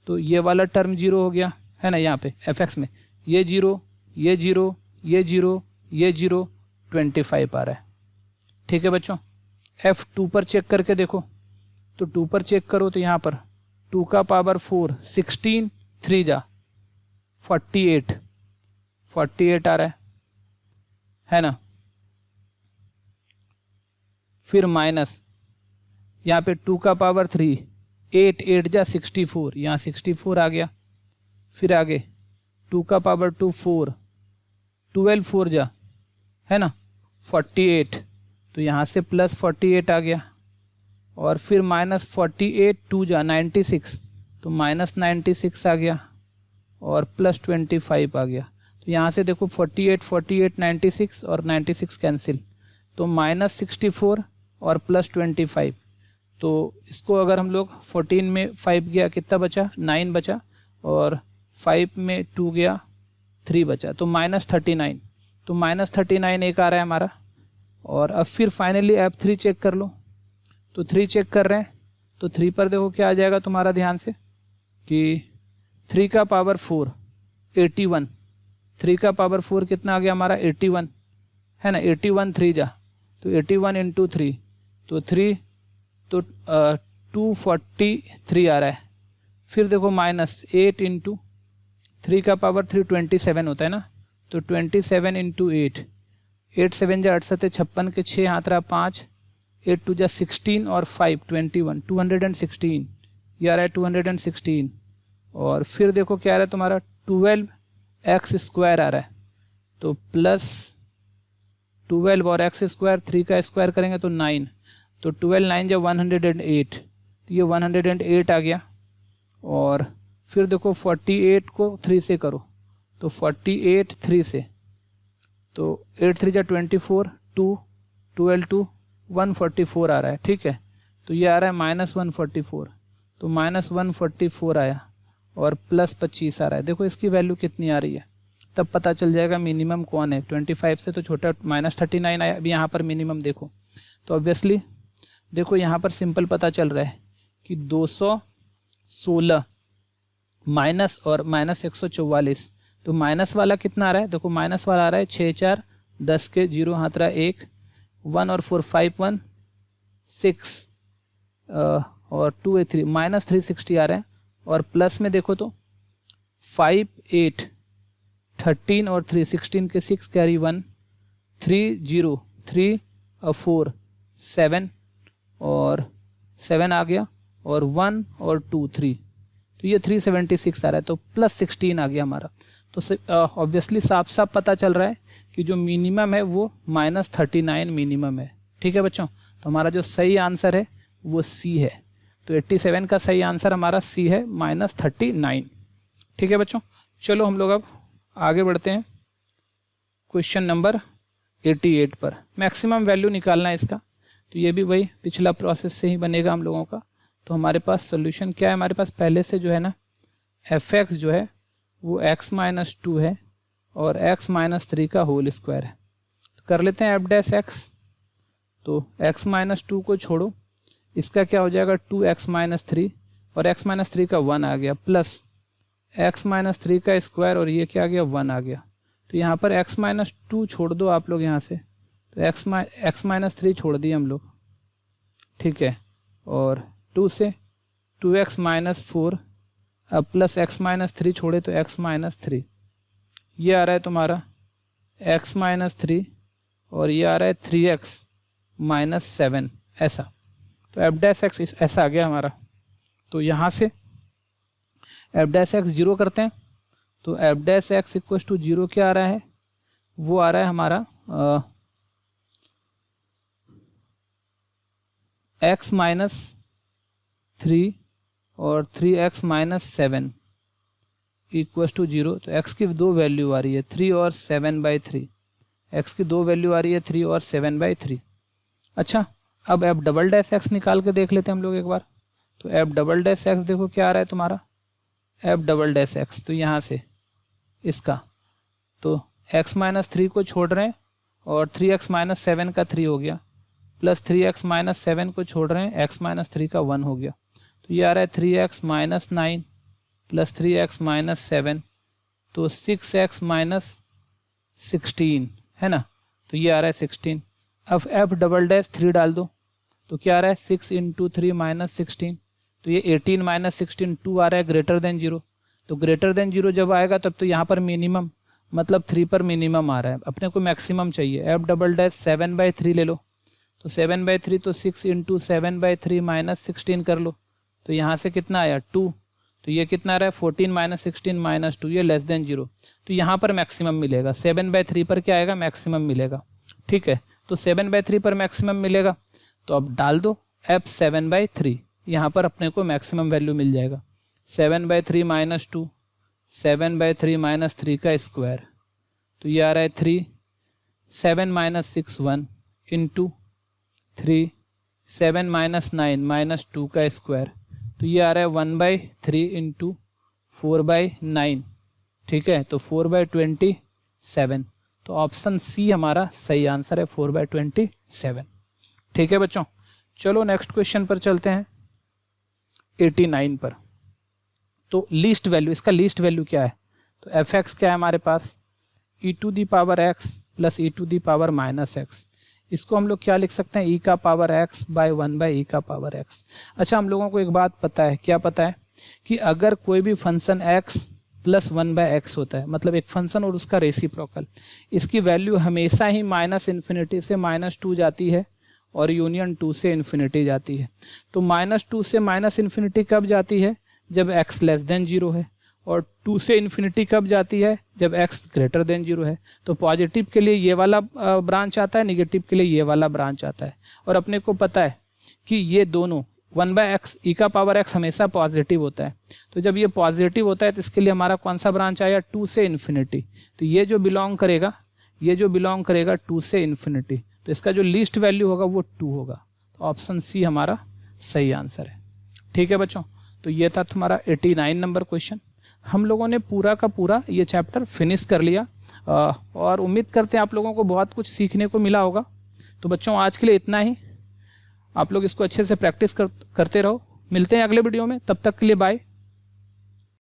तो ये वाला टर्म 0 हो गया है ना, यहाँ पे fx में ये 0, ये 0, ये 0, ये 0, 25 आ रहा है। ठीक है बच्चों, f2 पर चेक करके देखो, तो 2 पर चेक करो तो यहाँ पर 2 का पावर 4, 16, 3 जा 48 आ रहा है ना, फिर माइनस यहाँ पे 2 का पावर 3, 8 8 जा 64, यहाँ 64 आ गया, फिर आगे 2 का पावर 2 4, 12 4 जा है ना 48, तो यहाँ से +48 आ गया, और फिर -48 2 जा 96, तो -96 आ गया, और +25 आ गया, तो यहाँ से देखो 48 48 96 और 96 कैंसिल, तो -64 और +25, तो इसको अगर हम लोग 14 में 5 गया कितना बचा, 9 बचा, और 5 में 2 गया 3 बचा, तो -39, तो -39 एक आ रहा है हमारा। और अब फिर फाइनली f3 चेक कर लो, तो 3 चेक कर रहे हैं, तो 3 पर देखो क्या आ जाएगा तुम्हारा, ध्यान से कि 3 का पावर 4 81, 3 का पावर 4 कितना आ गया हमारा 81 है ना, 81 3 जा, तो 81 × 3, तो 3 तो 243 आ रहा है, फिर देखो -8 × 3 का पावर 3 27 होता है ना, तो 27 × 8, 8 7 जा 8 7 56 के 6 हाथ रहा 5, 8 2 जा 16 और 5 21, 216 ये आ रहा है 216, और फिर देखो क्या आ रहा है तुम्हारा 12x² आ रहा है, तो +12 और x², 3 का स्क्वायर करेंगे तो 9, तो 12 9 जा 108, तो ये 108 आ गया, और फिर देखो 48 को 3 से करो, तो 48 3 से, तो 8 3 जा 24, 2 12 2 144 आ रहा है। ठीक है, तो ये आ रहा है -144, तो -144 आया, और +25 आ रहा है। देखो इसकी वैल्यू कितनी आ रही है, तब पता चल जाएगा मिनिमम कौन है, 25 से तो छोटा -39 आया, अभी यहाँ पर मिनिमम देखो, तो ऑब्वियसली देखो यहाँ पर सिंपल पता चल रहा है कि 16 माइनस और माइनस 144, तो माइनस वाला कितना आ रहा है, देखो माइनस वाला आ रहा है 6 4 10 के 0 हाथ रहा 1 1 और 4 5 1 6 और 2 3 माइनस 360 आ रहा है, और प्लस में देखो तो 5 8 13 और 3 16 के 6 कैरी 1 3 0 3 और 4 7 और 7 आ गया, और 1 और 2 3, तो ये 376 आ रहा है, तो प्लस 16 आ गया हमारा। तो ऑब्वियसली साफ साफ पता चल रहा है कि जो मिनिमम है वो माइनस 39 मिनिमम है। ठीक है बच्चों, तो हमारा जो सही आंसर है वो सी है। तो 87 का सही आंसर हमारा सी है, माइनस 39। ठीक है बच्चों, चलो हम लोग अब आगे बढ़ते हैं क्वेश्चन नंबर 88 पर। मैक्सिमम वैल्यू निकालना है इसका, तो ये भी वही पिछला प्रोसेस से ही बनेगा हम लोगों का। तो हमारे पास सोल्यूशन क्या है, हमारे पास पहले से जो है ना एफ एक्स जो है वो x माइनस 2 है और x माइनस 3 का होल स्क्वायर है। तो कर लेते हैं एफ डैश एक्स। तो x माइनस 2 को छोड़ो, इसका क्या हो जाएगा 2x माइनस 3 और x माइनस 3 का 1 आ गया, प्लस x माइनस 3 का स्क्वायर और ये क्या आ गया 1 आ गया। तो यहाँ पर x माइनस 2 छोड़ दो आप लोग यहाँ से, तो x माइनस 3 छोड़ दिए हम लोग। ठीक है, और 2 से 2x माइनस 4, अब प्लस x माइनस 3 छोड़े तो x माइनस 3, ये आ रहा है तुम्हारा x माइनस 3 और ये आ रहा है 3x माइनस 7 ऐसा। तो एफ डैश एक्स ऐसा आ गया हमारा। तो यहाँ से एफ डैश एक्स 0 करते हैं, तो f dash x equal to 0 क्या आ रहा है, वो आ रहा है हमारा x माइनस 3 और 3x माइनस 7 इक्वल टू 0। तो x की दो वैल्यू आ रही है 3 और 7/3, x की दो वैल्यू आ रही है 3 और 7/3। अच्छा, अब एफ डबल डैश एक्स निकाल के देख लेते हैं हम लोग एक बार। तो एफ डबल डैश एक्स देखो क्या आ रहा है तुम्हारा, एफ डबल डैश एक्स, तो यहाँ से इसका तो x माइनस 3 को छोड़ रहे हैं और 3x माइनस 7 का 3 हो गया, प्लस 3x माइनस 7 को छोड़ रहे हैं, x माइनस 3 का 1 हो गया। तो ये आ रहा है 3x minus 9 plus 3x minus 7, तो 6x माइनस 16 है ना, तो ये आ रहा है 16। अब एफ डबल डैश 3 डाल दो, तो क्या आ रहा है 6 इंटू 3 माइनस 16, तो ये 18 माइनस 16 2 आ रहा है ग्रेटर देन 0। तो ग्रेटर देन 0 जब आएगा तब तो यहाँ पर मिनिमम मतलब 3 पर मिनिमम आ रहा है, अपने को मैक्सिमम चाहिए। एफ डबल डैश 7/3 ले लो, तो 7/3 तो 6 इंटू 7/3 माइनस 16 कर लो, तो यहाँ से कितना आया 2, तो ये कितना आ रहा है 14 माइनस 16 माइनस 2, ये लेस देन 0। तो यहाँ पर मैक्सिमम मिलेगा, 7/3 पर क्या आएगा मैक्सिमम मिलेगा। ठीक है, तो 7/3 पर मैक्सिमम मिलेगा, तो अब डाल दो f 7/3, यहाँ पर अपने को मैक्सिमम वैल्यू मिल जाएगा 7/3 माइनस 2, 7/3 माइनस 3 का स्क्वायर, तो ये आ रहा है 3, 7 माइनस 6 1 इंटू 3, 7 माइनस 9 माइनस 2 का स्क्वायर, तो ये आ रहा है 1/3 इंटू 4/9। ठीक है, तो 4/27, तो ऑप्शन सी हमारा सही आंसर है 4/27। ठीक है बच्चों, चलो नेक्स्ट क्वेश्चन पर चलते हैं 89 पर। तो लीस्ट वैल्यू, इसका लीस्ट वैल्यू क्या है, तो एफ एक्स क्या है हमारे पास e to the power x plus e to the power minus x. इसको हम लोग क्या लिख सकते हैं e का पावर x बाय 1/e का पावर x। अच्छा, हम लोगों को एक बात पता है, क्या पता है कि अगर कोई भी फंक्शन x प्लस 1/x होता है, मतलब एक फंक्शन और उसका रेसिप्रोकल, इसकी वैल्यू हमेशा ही माइनस इन्फिनिटी से -2 जाती है और यूनियन 2 से इन्फिनिटी जाती है। तो -2 से माइनस इन्फिनिटी कब जाती है, जब x लेस देन 0 है, और 2 से इन्फिनिटी कब जाती है, जब x ग्रेटर देन 0 है। तो पॉजिटिव के लिए ये वाला ब्रांच आता है, निगेटिव के लिए ये वाला ब्रांच आता है। और अपने को पता है कि ये दोनों 1/x e का पावर x हमेशा पॉजिटिव होता है, तो जब ये पॉजिटिव होता है तो इसके लिए हमारा कौन सा ब्रांच आया 2 से इन्फिनिटी। तो ये जो बिलोंग करेगा 2 से इन्फिनिटी, तो इसका जो लीस्ट वैल्यू होगा वो 2 होगा। तो ऑप्शन सी हमारा सही आंसर है। ठीक है बच्चों, तो ये था तुम्हारा 89 नंबर क्वेश्चन। हम लोगों ने पूरा का पूरा ये चैप्टर फिनिश कर लिया और उम्मीद करते हैं आप लोगों को बहुत कुछ सीखने को मिला होगा। तो बच्चों आज के लिए इतना ही, आप लोग इसको अच्छे से प्रैक्टिस करते रहो मिलते हैं अगले वीडियो में, तब तक के लिए बाय।